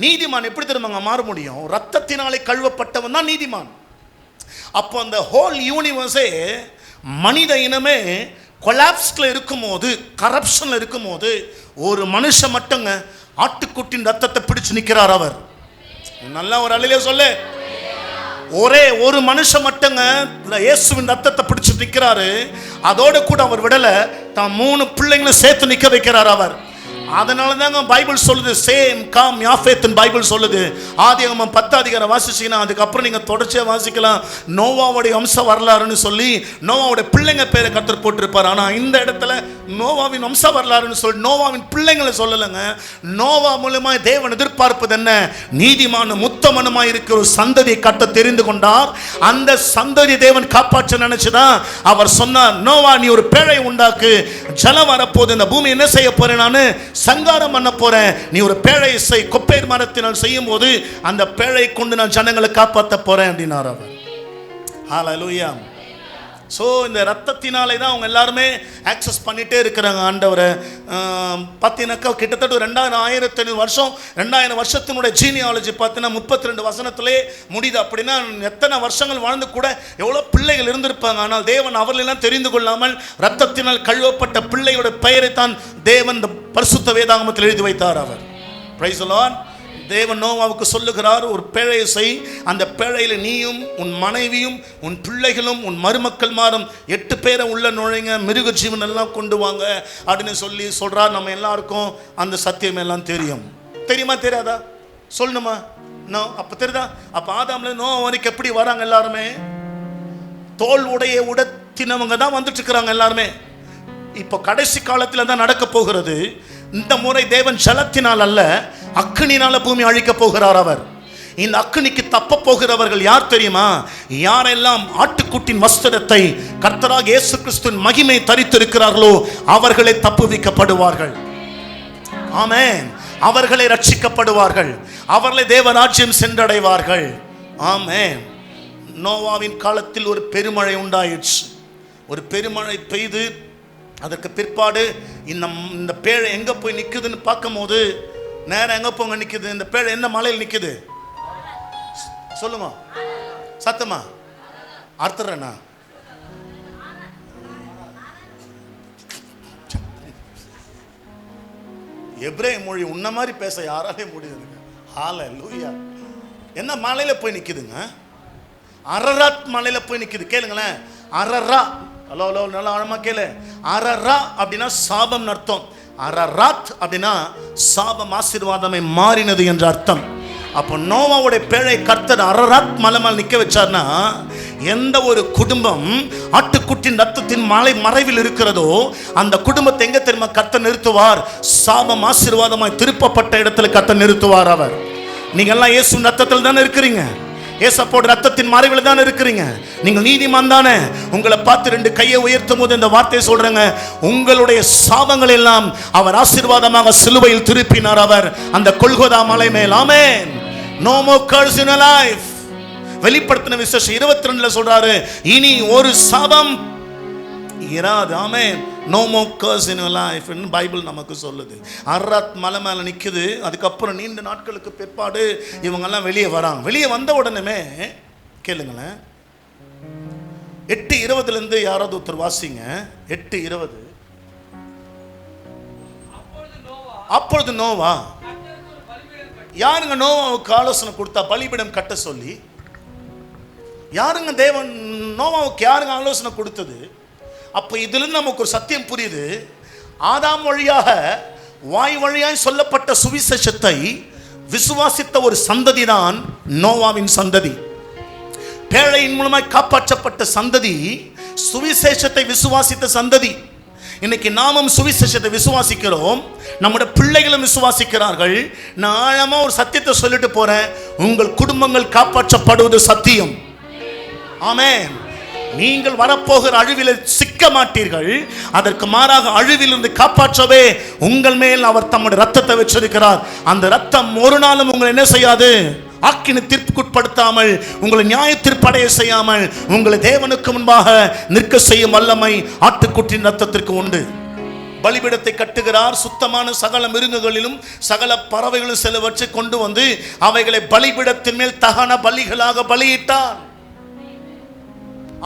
நீதிமான் எப்படி தெரியுமாங்க மாற முடியும்? ரத்தத்தினாலே கழுவப்பட்டவன் தான் நீதிமான். அப்போ அந்த ஹோல் யூனிவர்ஸே, மனித இனமே கொலாப்ஸ்ல இருக்கும்போது, கரப்ஷன்ல இருக்கும்போது, ஒரு மனுஷன் மட்டுங்க ஆட்டுக்குட்டின் ரத்தத்தை பிடிச்சு நிற்கிறார். அவர் நல்லா ஒரு அழிலே சொல்லு. ஒரே ஒரு மனுஷன் மட்டுங்க இயேசுவின் ரத்தத்தை பிடிச்சு நிற்கிறாரு. அதோடு கூட அவர் விடலை, தான் 3 பிள்ளைங்களும் சேர்த்து நிற்க வைக்கிறார் அவர். அதனால தாங்க பைபிள் சொல்லுது, சேம் காம் யாஃபேத்னு பைபிள் சொல்லுது. ஆதியாகமம் 10 அதிகாரம் வாசிச்சீங்கன்னா அதுக்கப்புறம் நீங்கள் தொடர்ச்சியாக வாசிக்கலாம். நோவாவுடைய வம்ச வரலாறுன்னு சொல்லி நோவாவுடைய பிள்ளைங்க பேரை கர்த்தர் போட்டிருப்பார். ஆனால் இந்த இடத்துல நோவாவின் வம்ச வரலாறுன்னு சொல்லி நோவாவின் பிள்ளைங்களை சொல்லலைங்க. நோவா மூலமாக தேவன் எதிர்பார்ப்பது என்ன? நீதிமானும் உத்தமனுமாய் இருக்கிற ஒரு சந்ததியை கர்த்தர் தெரிந்து கொண்டார். அந்த சந்ததி தேவன் காப்பாற்ற நினைச்சுதான் அவர் சொன்னார், நோவா நீ ஒரு பேழை உண்டாக்கு, ஜலம் வரப்போது, இந்த பூமி என்ன செய்ய போறேன், நான் சங்காரம் பண்ண போறேன், நீ ஒரு பேழை செய், கொப்பேர் மரத்தினால் செய்யும் போது அந்த பேழை கொண்டு நான் ஜனங்களை காப்பாற்ற போறேன் அப்படின்னார் அவர். ஹல்லேலூயா. ஸோ இந்த ரத்தத்தினாலே தான் அவங்க எல்லாருமே ஆக்சஸ் பண்ணிகிட்டே இருக்கிறாங்க ஆண்டவரை. பார்த்தீங்கன்னாக்கா கிட்டத்தட்ட 2500 வருஷம், 2000 வருஷத்தினுடைய ஜீனியாலஜி பார்த்தீங்கன்னா 32 வசனத்திலே முடியுது. அப்படின்னா எத்தனை வருஷங்கள் வாழ்ந்து கூட எவ்வளோ பிள்ளைகள் இருந்திருப்பாங்க. ஆனால் தேவன் அவர்களெல்லாம் தெரிந்து கொள்ளாமல் ரத்தத்தினால் கழுவப்பட்ட பிள்ளையோட பெயரை தான் தேவன் இந்த பரிசுத்த வேதாகமத்தில் எழுதி வைத்தார் அவர். Price the Lord. தேவன் நோவாவுக்கு சொல்லுகிறார், ஒரு பேழையை செய், அந்த பேழையில் நீயும் உன் மனைவியும் உன் பிள்ளைகளும் உன் மருமக்கள் மாறும் 8 பேரை உள்ள நுழைங்க, மிருக ஜீவன் எல்லாம் கொண்டு வாங்க அப்படின்னு சொல்லி சொல்றார். நம்ம எல்லாருக்கும் அந்த சத்தியம் எல்லாம் தெரியும். தெரியுமா தெரியாதா? சொல்லணுமா? நோ. அப்போ தெரியுதா? அப்போ ஆதாம்ல நோவா வரைக்கும் எப்படி வராங்க? எல்லாருமே தோல் உடைய உடத்தினவங்க தான் வந்துட்டு இருக்கிறாங்க எல்லாருமே. இப்போ கடைசி காலத்தில் தான் நடக்க போகிறது. இந்த முறை தேவன் ஜலத்தினால் அல்ல, அக்கினினால பூமி அழிக்க போகிறார் அவர். இந்த அக்கினிக்கு தப்ப போகிறவர்கள் யார் தெரியுமா? யாரெல்லாம் ஆட்டுக்குட்டின் வஸ்திரத்தை கர்த்தராகிய இயேசு கிறிஸ்துவின் மகிமை தரித்திருக்கிறார்களோ அவர்களே தப்புவிக்கப்படுவார்கள். ஆமென். அவர்களே ரட்சிக்கப்படுவார்கள், அவர்களே தேவராஜ்யம் சென்றடைவார்கள். ஆமென். நோவாவின் காலத்தில் ஒரு பெருமழை உண்டாயிடுச்சு. ஒரு பெருமழை பெய்து அதற்கு பிற்பாடு இந்த பேழை எங்கே போய் நிற்குதுன்னு பார்க்கும்போது நேரம் எங்கே போங்க நிற்குது? இந்த பேழை எந்த மலையில் நிற்குது சொல்லுங்க சத்தமா? அர்த்தரண்ணா எபிரேய மொழி உன்ன மாதிரி பேச யாராலே முடியுதுங்க. ஹல்லேலூயா. என்ன மலையில போய் நிக்குதுங்க? அரராத் மலையில போய் நிக்குது. கேளுங்களேன், அரரா. ஹலோ ஹலோ, நல்லா ஆழமா கேளு. அரரா அப்படின்னா சாபம் அர்த்தம். அரராத் அப்படின்னா சாபம் ஆசீர்வாதமே மாறினது என்ற அர்த்தம். அப்போ நோவாவுடைய பேழை கர்த்தர் அரராத் மலை மேல் நிற்க வச்சார்னா, எந்த ஒரு குடும்பம் ஆட்டுக்குட்டின் ரத்தத்தின் மறைவில் இருக்கிறதோ அந்த குடும்பத்தை எங்க தெரியுமா கர்த்தர் நிறுத்துவார்? சாபம் ஆசீர்வாதமாய் திருப்பப்பட்ட இடத்துல கர்த்தர் நிறுத்துவார். அவர் நீங்க எல்லாம் இயேசு ரத்தத்தில் தானே இருக்கிறீங்க, ஏசப்போட ரத்தத்தின் மறைவில் தான் இருக்கிறீங்க. நீங்கள் நீதிமான் தானே. உங்களை பார்த்து 2 கையை உயர்த்தும் போது இந்த வார்த்தையை சொல்றேங்க, உங்களுடைய சாபங்கள் எல்லாம் அவர் ஆசீர்வாதமாக சிலுவையில் திருப்பினார் அவர் அந்த கொல்கோதா மலை மேல். ஆமென். No more curse in your life. வெளிப்படுத்தின விசேஷம் 22ல சொல்றாரு, இனி ஒரு சாபம் இராது. ஆமென். No more curse in your life ன்னு பைபிள் நமக்கு சொல்லுது. அரராத் மலை மேல நிக்குது. அதுக்கப்புறம் நீண்ட நாட்களுக்கு பிற்பாடு இவங்கெல்லாம் வெளியே வராங்க. வெளியே வந்த உடனே கேளுங்களேன், 8:20 இருந்து யாராவது ஒருத்தர் வாசிங்க. 8:20. அப்பொழுது நோவா, யாருங்க நோவாவுக்கு ஆலோசனை கொடுத்தா பலிபீடம் கட்ட சொல்லி? யாருங்க தேவன் நோவாவுக்கு யாருங்க ஆலோசனை கொடுத்தது? அப்போ இதிலிருந்து நமக்கு ஒரு சத்தியம் புரியுது. ஆதாம் வழியாக வாய் வழியாய் சொல்லப்பட்ட சுவிசேஷத்தை விசுவாசித்த ஒரு சந்ததி தான் நோவாவின் சந்ததி. பேழையின் மூலமாய் காப்பாற்றப்பட்ட சந்ததி சுவிசேஷத்தை விசுவாசித்த சந்ததி. இன்னைக்கு நாமும் சுவிசேஷத்தை விசுவாசிக்கிறோம், நம்முடைய பிள்ளைகளும் விசுவாசிக்கிறார்கள். நான் ஆழமா ஒரு சத்தியத்தை சொல்லிட்டு போறேன், உங்கள் குடும்பங்கள் காப்பாற்றப்படுவது சத்தியம். ஆமென். நீங்கள் வரப்போகிற அழிவில் சிக்க மாட்டீர்கள். அதற்கு மாறாக அழிவிலிருந்து காப்பாற்றவே உங்கள் மேல் அவர் தம்முடைய ரத்தத்தை வச்சிருக்கிறார். அந்த ரத்தம் ஒரு நாளும் உங்களை என்ன செய்யாது? ஆக்கின தீர்ப்புக்குட்படுத்தாமல், உங்களை நியாய தீர்ப்படைய செய்யாமல், உங்களை தேவனுக்கு முன்பாக நிற்க செய்யும் வல்லமை ஆட்டுக்குட்டின் ரத்தத்திற்கு உண்டு. பலிபீடத்தை கட்டுகிறார். சுத்தமான சகல மிருகங்களிலும் சகல பறவைகளும் சிலவற்றை கொண்டு வந்து அவைகளை பலிபீடத்தின் மேல் தகன பலிகளாக பலியிட்டார்.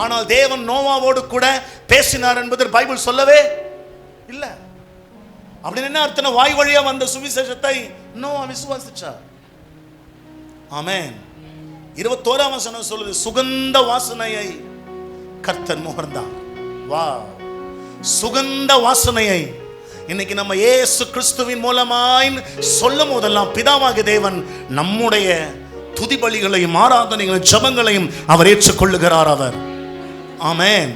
ஆனால் தேவன் நோவாவோடு கூட பேசினார் என்பது பைபிள் சொல்லவே இல்லை. அப்படின்னு என்ன அர்த்தம்? வாய் வழியா வந்த சுவிசேஷத்தை நோவா விசுவாசிச்சார். ஆமென். 21ஆம் வசனம் சொல்லுது, சுகந்த வாசனையை கர்த்தர் முகர்ந்தார். வா, சுகந்த வாசனையை இன்னைக்கு நம்ம இயேசு கிறிஸ்துவின் மூலமாய் சொல்லும் போதெல்லாம் பிதாவாகிய தேவன் நம்முடைய துதி பலிகளையும் ஆராதனைகளையும் ஜெபங்களையும் அவர் ஏற்றுக்கொள்ளுகிறார். அவர் ஆமென்.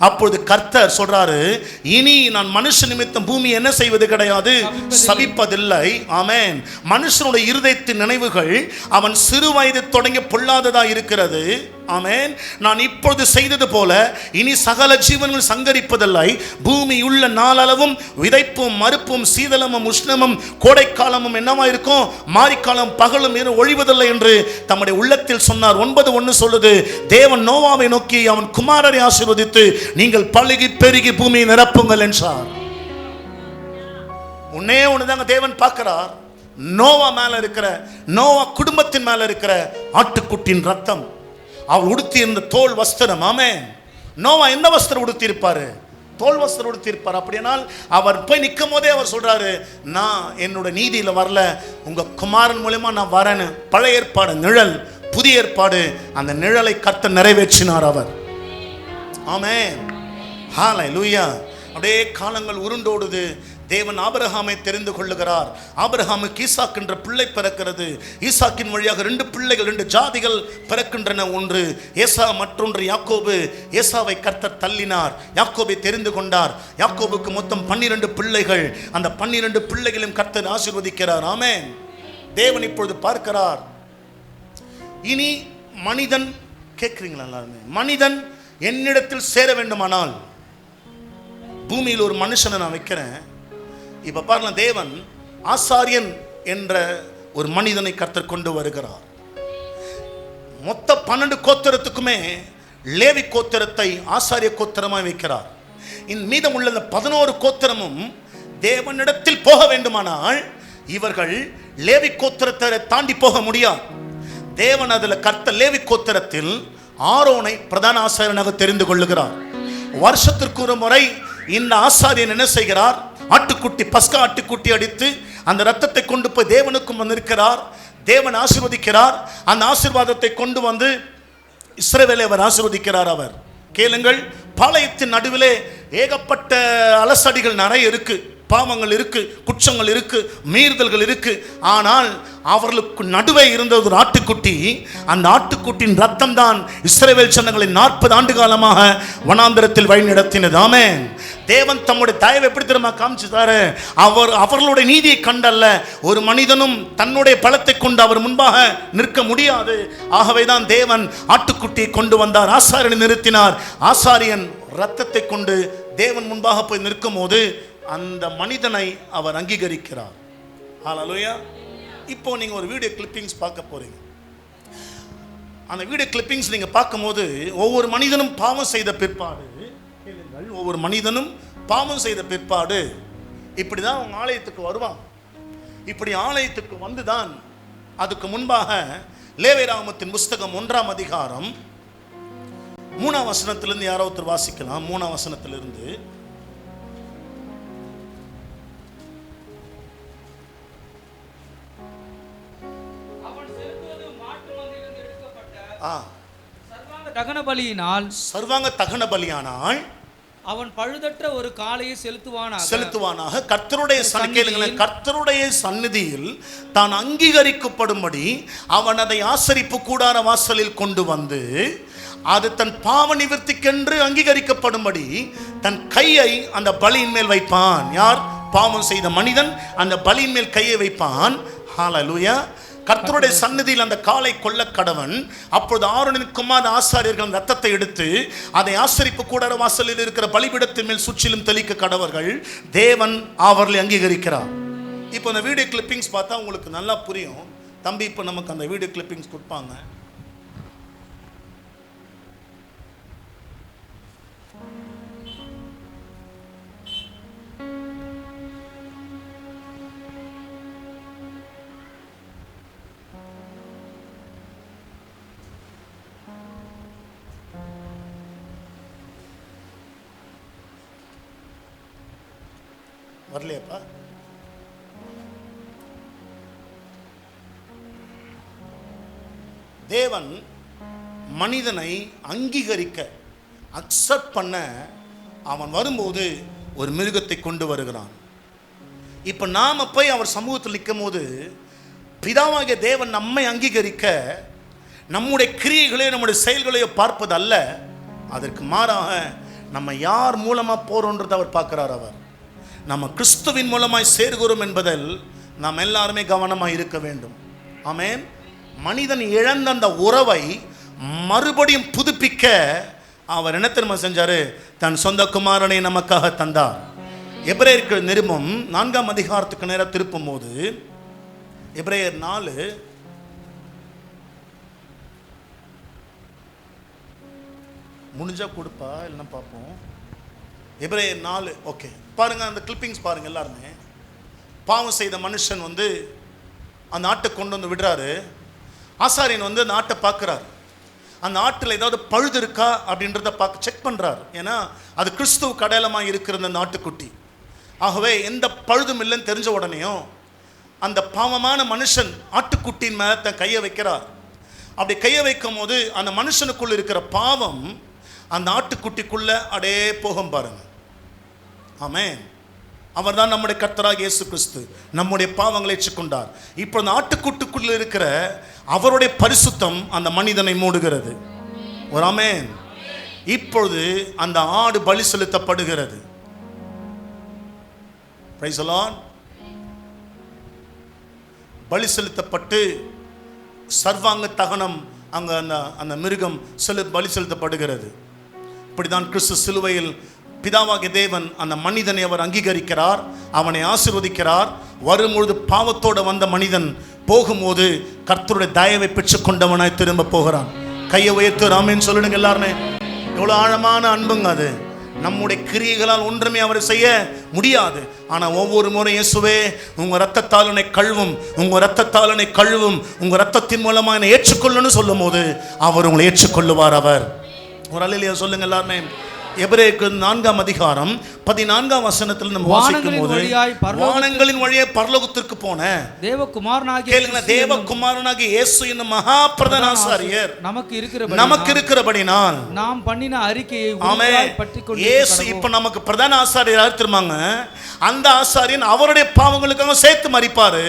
அப்பொழுது கர்த்தர் சொல்றாரு, இனி நான் மனுஷ நிமித்தம் பூமி என்ன செய்வது கிடையாது, சபிப்பதில்லை. ஆமென். மனுஷனுடைய இருதயத்தின் நினைவுகள் அவன் சிறு வயது தொடங்கி பொல்லாததா இருக்கிறது. ஆமென். நான் இப்பொழுது செய்தது போல இனி சகல ஜீவன்கள் சங்கரிப்பதில்லை. பூமி உள்ள நாளளவும் விதைப்பும் மறுப்பும் சீதளமும் உஷ்ணமும் கோடைக்காலமும் என்னவா இருக்கும், மாரிக்காலம் பகலும் ஒழிவதில்லை என்று தம்முடைய உள்ளத்தில் சொன்னார். 9:1 சொல்லுது, தேவன் நோவாவை நோக்கி அவன் குமாரரை ஆசீர்வதித்து நீங்கள் பலுகி பெருகி பூமியை நிரப்புங்கள் என்றார். ஒன்னே ஒண்ணுதாங்க தேவன் பார்க்கிறார், நோவா மேல இருக்கிற, நோவா குடும்பத்தின் மேல இருக்கிற ஆட்டுக்குட்டின் ரத்தம், அவர் உடுத்தி இருந்த தோல் வஸ்திரம். ஆமென். நோவா எந்த வஸ்திரம் உடுத்தி இருப்பாரு? தோல் வஸ்திரம் உடுத்தி இருப்பார். அப்படியானால் அவர் போய் நிற்கும் போதே அவர் சொல்றாரு, நான் என்னோட நீதியில வரல, உங்க குமாரன் மூலமா நான் வரேன்னு. பழைய ஏற்பாடு நிழல், புதிய ஏற்பாடு அந்த நிழலை கர்த்தர் நிறைவேற்றினார் அவர். ஆமென். ஹல்லேலூயா. அப்படியே காலங்கள் உருண்டோடுது. தேவன் ஆபிரகாமை தெரிந்து கொள்ளுகிறார். ஆபிரகாமுக்கு ஈசாக் என்ற பிள்ளை பிறக்கிறது. ஈசாக்கின் வழியாக 2 பிள்ளைகள், 2 ஜாதிகள் பிறக்கின்றன. ஒன்று ஏசா, மற்றொன்று யாக்கோபு. ஏசாவை கர்த்தர் தள்ளினார், யாக்கோபை தெரிந்து கொண்டார். யாக்கோபுக்கு மொத்தம் 12 பிள்ளைகள். அந்த 12 பிள்ளைகளையும் கர்த்தர் ஆசீர்வதிக்கிறார். ஆமென். தேவன் இப்பொழுது பார்க்கிறார், இனி மனிதன், கேட்கிறீங்களா எல்லாருமே, மனிதன் என்னிடத்தில் சேர வேண்டுமானால் பூமியில் ஒரு மனுஷனை நான் வைக்கிறேன். இப்ப பாருங்க, தேவன் ஆசாரியன் என்ற ஒரு மனிதனை கர்த்தர் கொண்டு வருகிறார். மொத்த 12 கோத்திரத்துக்குமே லேவி கோத்திரத்தை ஆசாரிய கோத்திரமாய் வைக்கிறார். மீதம் உள்ள 11 கோத்திரமும் தேவனிடத்தில் போக வேண்டுமானால் இவர்கள் லேவி கோத்திரத்தை தாண்டி போக முடியாது. தேவன் அதுல கர்த்தர் லேவி கோத்திரத்தில் ஆரோனை பிரதான ஆசாரியனாக தெரிந்து கொள்ளுகிறார். வருஷத்திற்கு ஒரு முறை இந்த ஆசாரியன் என்ன செய்கிறார், ஆட்டுக்குட்டி, பஸ்கா ஆட்டுக்குட்டி அடித்து அந்த ரத்தத்தை கொண்டு போய் தேவனுக்கும் வந்திருக்கிறார். தேவன் ஆசீர்வதிக்கிறார். அந்த ஆசீர்வாதத்தை கொண்டு வந்து இஸ்ரவேலை அவர் ஆசீர்வதிக்கிறார். அவர் கேளுங்கள், பாளையத்தின் நடுவிலே ஏகப்பட்ட அலசடிகள் நிறைய இருக்கு, பாவங்கள் இருக்கு, குற்றங்கள் இருக்கு, மீறுதல்கள் இருக்கு. ஆனால் அவர்களுக்கு நடுவே இருந்தது ஒரு ஆட்டுக்குட்டி. அந்த ஆட்டுக்குட்டியின் ரத்தம் தான் இஸ்ரவேல் ஜனங்களை 40 ஆண்டு காலமாக வனாந்தரத்தில் வழி நடத்தினது. ஆமென். தேவன் தம்முடைய தயவை எப்படி திரும்ப காமிச்சுட்டாரு? அவர்களுடைய நீதியை கண்டல்ல, ஒரு மனிதனும் தன்னுடைய பலத்தை கொண்டு அவர் முன்பாக நிற்க முடியாது. ஆகவேதான் தேவன் ஆட்டுக்குட்டியை கொண்டு வந்தார், ஆசாரியனை நிறுத்தினார். ஆசாரியன் ரத்தத்தை கொண்டு தேவன் முன்பாக போய் நிற்கும் போது அந்த மனிதனை அவர் அங்கீகரிக்கிறார். ஹல்லேலூயா. இப்போ நீங்க ஒரு வீடியோ கிளிப்பிங்ஸ் பார்க்க போறீங்க. அந்த வீடியோ கிளிப்பிங்ஸ் நீங்க பார்க்கும்போது ஒவ்வொரு மனிதனும் பாவம் செய்த பிற்பாடு, ஒவ்வொரு மனிதனும் பாவம் செய்த பிற்பாடு இப்படிதான் அவங்க ஆலயத்துக்கு வருவாங்க. இப்படி ஆலயத்துக்கு வந்துதான் அதுக்கு முன்பாக லேவியராகமத்தின் புஸ்தகம் 1ஆம் அதிகாரம் 3ஆம் வசனத்திலிருந்து யாரோ ஒருத்தர் வாசிக்கலாம். 3ஆம் வசனத்திலிருந்து. சர்வாங்க தகன பலியானால்
அவன் பழுதற்ற ஒரு காளையை
செலுத்துவானாக. கர்த்தருடைய சந்நிதியில் தான் அங்கீகரிக்கப்படும்படி அவன் அதை ஆசரிப்பு கூடார வாசலில் கொண்டு வந்து அது தன் பாவ நிவர்த்திக்கென்று அங்கீகரிக்கப்படும்படி தன் கையை அந்த பலியின் மேல் வைப்பான். யார்? பாவம் செய்த மனிதன் அந்த பலியின் மேல் கையை வைப்பான். ஹல்லேலூயா. கர்த்தருடைய சந்நிதியில் அந்த காளை கொல்ல கடவன். அப்பொழுது ஆரோனின் குமார ஆசாரியர்கள் ரத்தத்தை எடுத்து அதை ஆசரிப்பு கூடார வாசலில் இருக்கிற பலிபீடத்தின் மேல் சுற்றிலும் தெளிக்க கடவர்கள். தேவன் அவர்களை அங்கீகரிக்கிறார். இப்போ அந்த வீடியோ கிளிப்பிங்ஸ் பார்த்தா உங்களுக்கு நல்லா புரியும். தம்பி இப்போ நமக்கு அந்த வீடியோ கிளிப்பிங்ஸ் கொடுப்பாங்க. வரலையாப்பா? தேவன் மனிதனை அங்கீகரிக்க, அக்செப்ட் பண்ண அவன் வரும்போது ஒரு மிருகத்தை கொண்டு வருகிறான். இப்போ நாம போய் அவர் சமூகத்தில் நிற்கும் போது பிதாவாகிய தேவன் நம்மை அங்கீகரிக்க நம்முடைய கிரியைகளையோ நம்முடைய செயல்களையோ பார்ப்பது அல்ல, அதற்கு மாறாக நம்ம யார் மூலமாக போறோன்றதை அவர் பார்க்கிறார். அவர் நம்ம கிறிஸ்துவின் மூலமாய் சேர்கிறோம் என்பதில் நாம் எல்லாருமே கவனமாக இருக்க வேண்டும். ஆமென். மனிதன் இழந்த அந்த உறவை மறுபடியும் புதுப்பிக்க அவர் என்ன தெரியுமா செஞ்சாரு? தன் சொந்த குமாரனை நமக்காக தந்தார். எபிரேயருக்கு நிருபம் 4ஆம் அதிகாரத்துக்கு நேரம் திருப்பும் போது எபிரேயர் 4 முடிஞ்சா கொடுப்பா, இல்லைன்னா பார்ப்போம். எபிரேயர் 4 ஓகே பாருங்க, அந்த கிளிப்பிங்ஸ் பாருங்க. எல்லாருமே பாவம் செய்த மனுஷன் வந்து அந்த ஆட்டை கொண்டு வந்து விடுறாரு. ஆசாரியன் வந்து அந்த ஆட்டை பார்க்குறாரு. அந்த ஆட்டில் ஏதாவது பழுது இருக்கா அப்படின்றத பார்க்க செக் பண்ணுறாரு. ஏன்னா அது கிறிஸ்துவ அடையாளமாக இருக்கிற அந்த ஆட்டுக்குட்டி. ஆகவே எந்த பழுதும் இல்லைன்னு தெரிஞ்ச உடனேயும் அந்த பாவமான மனுஷன் ஆட்டுக்குட்டியின் மேலே தன் கையை வைக்கிறார். அப்படி கையை வைக்கும் போது அந்த மனுஷனுக்குள்ள இருக்கிற பாவம் அந்த ஆட்டுக்குட்டிக்குள்ள அடே போகும் பாருங்க. ஆமென். அவர் தான் நம்முடைய கர்த்தராகிய இயேசு கிறிஸ்து. நம்முடைய பாவங்களை ஏற்றுக்கொண்டார். இப்போ அந்த ஆட்டுக்குட்டிக்குள்ள இருக்கிற அவருடைய பரிசுத்தம் அந்த மனிதனை மூடுகிறது. ஒரு ஆமென். இப்பொழுது அந்த ஆடு பலி செலுத்தப்படுகிறது. Price the Lord. பலி செலுத்தப்பட்டு சர்வாங்க தகனம் அங்க அந்த மிருகம் பலி செலுத்தப்படுகிறது. இப்படிதான் கிறிஸ்து சிலுவையில் பிதாவாகிய தேவன் அந்த மனிதனை அவர் அங்கீகரிக்கிறார், அவனை ஆசீர்வதிக்கிறார். வரும்பொழுது பாவத்தோடு வந்த மனிதன் போகும்போது கர்த்தருடைய தயவை பெற்றுக்கொண்டவனாய் திரும்ப போகிறான். கையை உயர்த்து ஆமென் சொல்லுங்க எல்லாருமே. எவ்வளவு ஆழமான அன்புங்க அது. நம்முடைய கிரியைகளால் ஒன்றுமே அவரை செய்ய முடியாது. ஆனால் ஒவ்வொரு முறை இயேசுவே உங்கள் ரத்தத்தால் என்னை கழுவும், உங்கள் ரத்தத்தால் என்னை கழுவும், உங்கள் ரத்தத்தின் மூலமாக என்னை ஏற்றுக்கொள்ளணும்னு சொல்லும் போது அவர் உங்களை ஏற்றுக்கொள்ளுவார். அவர் ஒரு அல்லேலூயா சொல்லுங்க எல்லாருமே. எபிரேயருக்கு 4ஆம் அதிகாரம் 14ஆம் வசனத்தில் நம்ம வாசிக்கும் போது வானங்களின் வழியே பரலோகத்திற்கு போன தேவகுமாரனாகிய இயேசு என்னும் மகா பிரதான ஆசாரியர் நமக்கு இருக்கிறபடினால்
நாம் பண்ணின அறிக்கையை பற்றிக்கொண்டு
இயேசு இப்ப நமக்கு பிரதான ஆசாரியர் யார் தெரியுமாங்க? அந்த ஆசாரியன் அவருடைய பாவங்களுக்காக சேர்த்து மரிப்பாரு.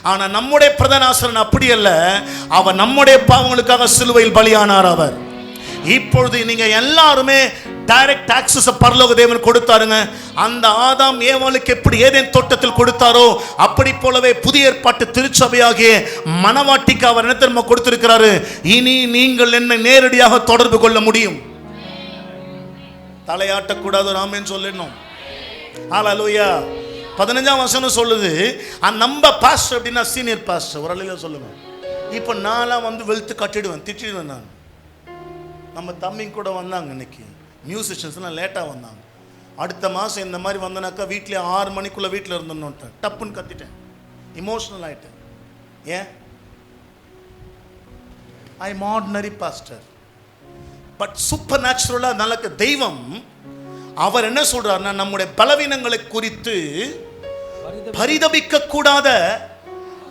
ஆனா நம்முடைய பிரதான ஆசாரியன் அப்படி அல்ல, அவர் நம்முடைய பாவங்களுக்காக சிலுவையில் பலியானார். அவர் இப்பொழுது நீங்க எல்லாருமே டைரக்ட் ஆக்சஸ் பரலோக தேவன் கொடுத்தாருங்க. அந்த ஆதாம் ஏவாளுக்கு எப்படி ஏதேன் தோட்டத்தில் கொடுத்தாரோ அப்படி போலவே புதிய ஏற்பாட்டு திருச்சபையாகிய மனவாட்டிக்கு அவர் என்ன தெரியுமா கொடுத்திருக்கிறாரு? இனி நீங்கள் என்ன நேரடியாக தொடர்பு கொள்ள முடியும். தலையாட்டக்கூடாது, ஒரு ஆமென் சொல்லணும். ஹல்லேலூயா. 15ஆம் வசனம் சொல்லுது, நம்ம பாஸ்டர் அப்படின்னா சீனியர் பாஸ்டர். ஒரு அலையில சொல்லுங்க. இப்போ நான்லாம் வந்து வெளுத்து கட்டிடுவேன், திட்டிடுவேன். நான் நம்ம தம்பிங்க கூட வந்தாங்க, இன்னைக்கு மியூசிஷியன்ஸ்லாம் லேட்டாக வந்தாங்க. அடுத்த மாதம் இந்த மாதிரி வந்தனாக்கா வீட்டில் 6 மணிக்குள்ளே வீட்டில் இருந்துன்னு டப்புன்னு கத்திட்டேன், இமோஷனல் ஆகிட்டேன். ஏன்? I am ordinary pastor, but super நேச்சுரலாக நல்ல தெய்வம் அவர் என்ன சொல்றாருன்னா, நம்முடைய பலவீனங்களை குறித்து பரிதபிக்க கூடாத,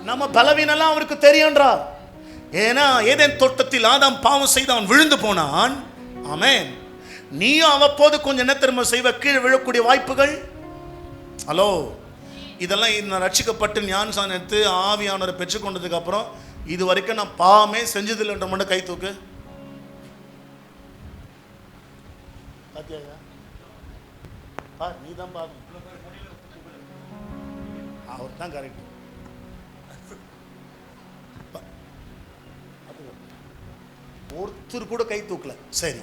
நம்ம பலவீனம்லாம் அவருக்கு தெரியுன்றார். ஏன்னா ஏதேன் தோட்டத்தில் ஆதாம் பாவம் செய்து அவன் விழுந்து போனான். ஆமென். நீயும் அவ்வப்போது கொஞ்சம் என்ன திரும்ப செய்வ, கீழே விழக்கூடிய வாய்ப்புகள். ஹலோ, இதெல்லாம் நான் ரட்சிக்கப்பட்டு ஞானசானம் எடுத்து ஆவியானவரை பெற்றுக்கொண்டதுக்கு அப்புறம் இது வரைக்கும் நான் பாவமே செஞ்சதில்லைன்ற மட்டும் கை தூக்கு. நீ தான் பாவம், அவர் தான் கரெக்ட். ஒருத்தர் கூட கை தூக்கல. சரி,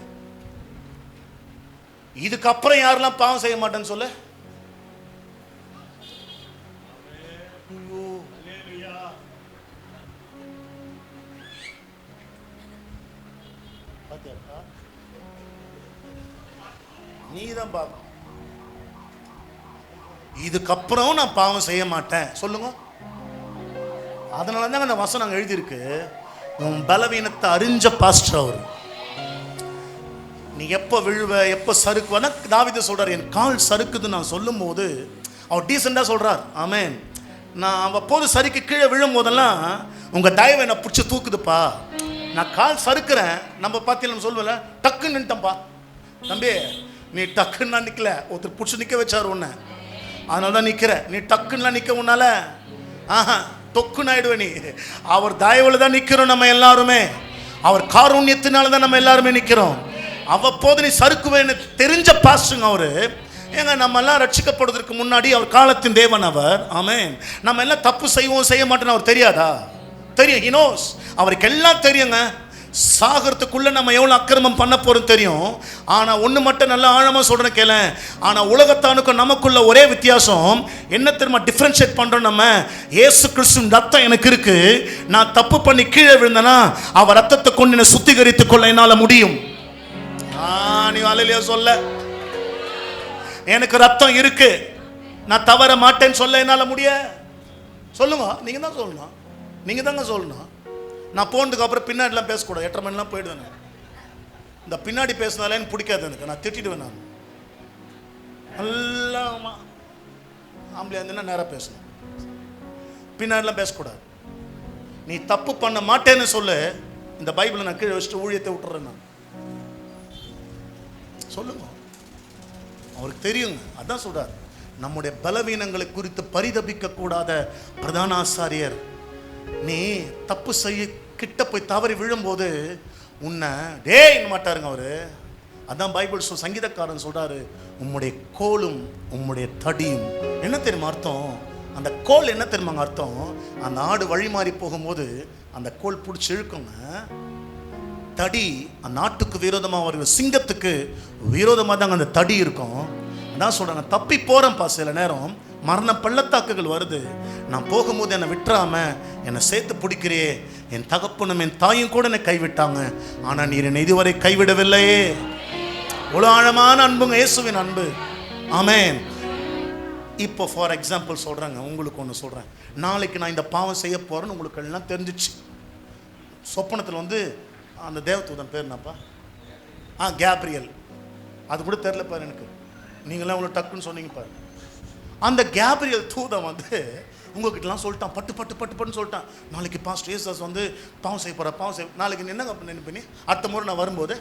இதுக்கப்புறம் யாரெல்லாம் பாவம் செய்ய மாட்டேன்னு சொல்ல? நீதான் பாவம். இதுக்கப்புறம் நான் பாவம் செய்ய மாட்டேன் சொல்லுங்க. அதனால தான் அந்த வசனம் அங்க எழுதியிருக்கு, உன் பலவீனத்தை அறிஞ்ச பாஸ்டர் அவர். நீ எப்போ விழுவ எப்போ சறுக்குவனா தாவீது சொல்றார், என் கால் சறுக்குது நான் சொல்லும் போது அவர் டீசெண்டாக சொல்றார். ஆமென். நான் அவ்வப்போது சறுக்கி கீழே விழும் போதெல்லாம் உங்க தயவை என்னை பிடிச்சி தூக்குதுப்பா. நான் கால் சறுக்குறேன், நம்ம பார்த்தீங்கன்னா சொல்லுவேன் டக்குன்னு நின்ட்டேன்ப்பா. தம்பி நீ டக்குன்னா நிற்கல, ஒருத்தர் பிடிச்சி நிற்க வச்சார் உன்னை, அதனால தான் நிற்கிற. நீ டக்குன்னா நிற்க உன்னால தொக்குன்னு ஆயிடுவே நீ. அவர் தயவுல தான் நிற்கிறோம் நம்ம எல்லாருமே, அவர் காருண்யத்தினால தான் நம்ம எல்லாருமே நிற்கிறோம். அவ்வப்போது நீ சறுக்குவேன்னு தெரிஞ்ச பாஸ்டருங்க அவரு. ஏங்க நம்ம எல்லாம் ரட்சிக்கப்படுவதற்கு முன்னாடி அவர் காலத்தின் தேவன் அவர். ஆமென். நம்ம எல்லாம் தப்பு செய்வோம் செய்ய மாட்டோம்னு அவர் தெரியாதா? தெரியும். He knows. அவருக்கு எல்லாம் தெரியுங்க. சாகரத்துக்குள்ள நம்ம எவ்வளவு அக்கிரமம் பண்ண போறோம் தெரியும். ஆனா ஒண்ணு மட்டும் நல்லா ஆழமா சொல்றேன் கேள. ஆனா உலகத்தானுக்கும் நமக்குள்ள ஒரே வித்தியாசம் என்ன தெரியுமா? டிஃபரன்ஷியேட் பண்றோம் நம்ம. இயேசு கிறிஸ்துவின் ரத்தம் எனக்கு இருக்கு. நான் தப்பு பண்ணி கீழே விழுந்தனா அவர் ரத்தத்தை கொண்டு என்னை சுத்திகரித்துக் கொள்ள என்னால முடியும். நீ அல்லேலூயா சொல்ல. எனக்கு ரத்தம் இருக்கு, நான் தவற மாட்டேன்னு சொல்ல என்னால முடிய. சொல்லுங்க, நீங்க தான் சொல்லணும், நீங்க தாங்க சொல்லணும். நான் போனதுக்கு அப்புறம் பின்னாடிலாம் பேசக்கூடாது. 8:30 மணிலாம் போயிடுவேன். இந்த பின்னாடி பேசினாலே எனக்கு பிடிக்காது, எனக்கு நான் திட்டிடுவேன். நான் நல்லா ஆம்பளையா இருந்தேன்னா நேராக பேசணும், பின்னாடிலாம் பேசக்கூடாது. நீ தப்பு பண்ண மாட்டேன்னு சொல்லு. இந்த பைபிளை நான் கீழே வச்சுட்டு ஊழியத்தை விட்டுறேன் நான். சொல்லுங்க, அவருக்கு தெரியுங்க. அதான் சொல்றார், நம்முடைய பலவீனங்களை குறித்து பரிதபிக்க கூடாத பிரதான ஆசாரியர். நீ தப்பு செய்ய கிட்ட போய் தவறி விழும்போது உன்னை டேய் மாட்டாருங்க அவரு. அதான் பைபிள் சங்கீதக்காரன் சொல்றாரு, உம்முடைய கோலும் உம்முடைய தடியும். என்ன தெரியுமா அர்த்தம்? அந்த கோல் என்ன தெரியுமாங்க அர்த்தம்? அந்த ஆடு வழி மாறி போகும்போது அந்த கோல் பிடிச்சி இழுக்குங்க. தடி அந்த நாட்டுக்கு விரோதமாக வருகிற சிங்கத்துக்கு விரோதமாக தாங்க அந்த தடி இருக்கும். அதான் சொல்றாங்க, தப்பி போறேன்ப்பா, சில நேரம் மரண பள்ளத்தாக்குகள் வருது, நான் போகும்போது என்னை விட்டுறாம என்னை சேர்த்து பிடிக்கிறே. என் தகப்பனும் என் தாயும் கூட என்னை கைவிட்டாங்க, ஆனால் நீர் என்னை இதுவரை கைவிடவில்லையே. இவ்வளோ ஆழமான அன்புங்க இயேசுவின் அன்பு. ஆமென். இப்போ ஃபார் எக்ஸாம்பிள் சொல்கிறேங்க, உங்களுக்கு ஒன்று சொல்கிறேன். நாளைக்கு நான் இந்த பாவம் செய்ய போகிறேன்னு உங்களுக்கு எல்லாம் தெரிஞ்சிச்சு. சொப்பனத்தில் வந்து அந்த தேவதூதன் பேர் என்னப்பா? கேப்ரியல். அது கூட தெரில பாரு எனக்கு. நீங்களாம் அவ்வளோ டக்குன்னு சொன்னீங்க பாரு. அந்த கேப்ரியல் தூதன் வந்து உங்ககிட்டலாம் சொல்லிட்டான், பட்டு பட்டு பட்டு பட்டுன்னு சொல்லிட்டான், நாளைக்கு பாஸ்டர் ஏசஸ் வந்து பாவம் செய்ய போகிற, பாவம் செய்ய. நாளைக்கு என்னங்க நினைப்பேன் நீ? அடுத்த முறை நான் வரும்போது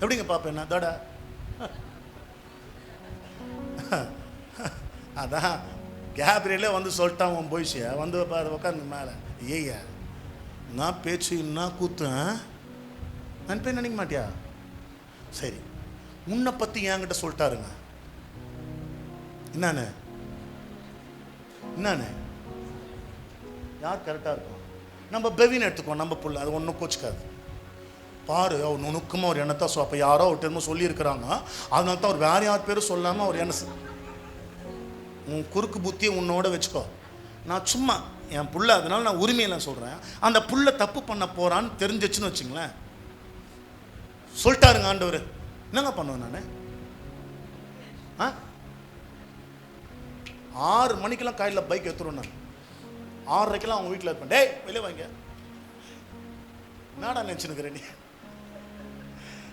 எப்படிங்க பார்ப்பேன் நான்? தோட அதான் கேப்ரியலே வந்து சொல்லிட்டான் உன் போயிச்சியா வந்து உட்காந்து மேலே. ஏய்யா நான் பேச்சு என்ன கூத்தேன் நினைப்பேன், நினைக்க மாட்டியா? சரி, உன்னை பற்றி என்கிட்ட சொல்லிட்டாருங்க. என்னன்னு யார் கரெக்டாக இருக்கும்? நம்ம பெவின்னு எடுத்துக்கோ, நம்ம புள்ள, அது ஒன்றும் கோச்சிக்காது. பாரு அவர் நுணுக்கமாக ஒரு எண்ணத்தை அப்போ யாரோ ஒரு டைம் சொல்லியிருக்கிறாங்க, அதனால தான் அவர் வேறு யார் பேரும் சொல்லாமல் அவர் என்ன உன் குறுக்கு புத்தியை உன்னோட வச்சுக்கோ. நான் சும்மா என் புள்ள, அதனால நான் உரிமையெல்லாம் சொல்கிறேன். அந்த புள்ள தப்பு பண்ண போகிறான்னு தெரிஞ்சிச்சுன்னு வச்சுங்களேன், சொல்லிட்டாருங்க ஆண்டவர், என்னங்க பண்ணுவேன் நான்? 6 மணிக்கெல்லாம் காலையில் பைக் எடுத்துருவேன் நான். 6:30 அவங்க வீட்டில் இருப்பேன். டேய் வெளியே வாங்க, என்னடா நினச்சினுக்கிறேன் நீ?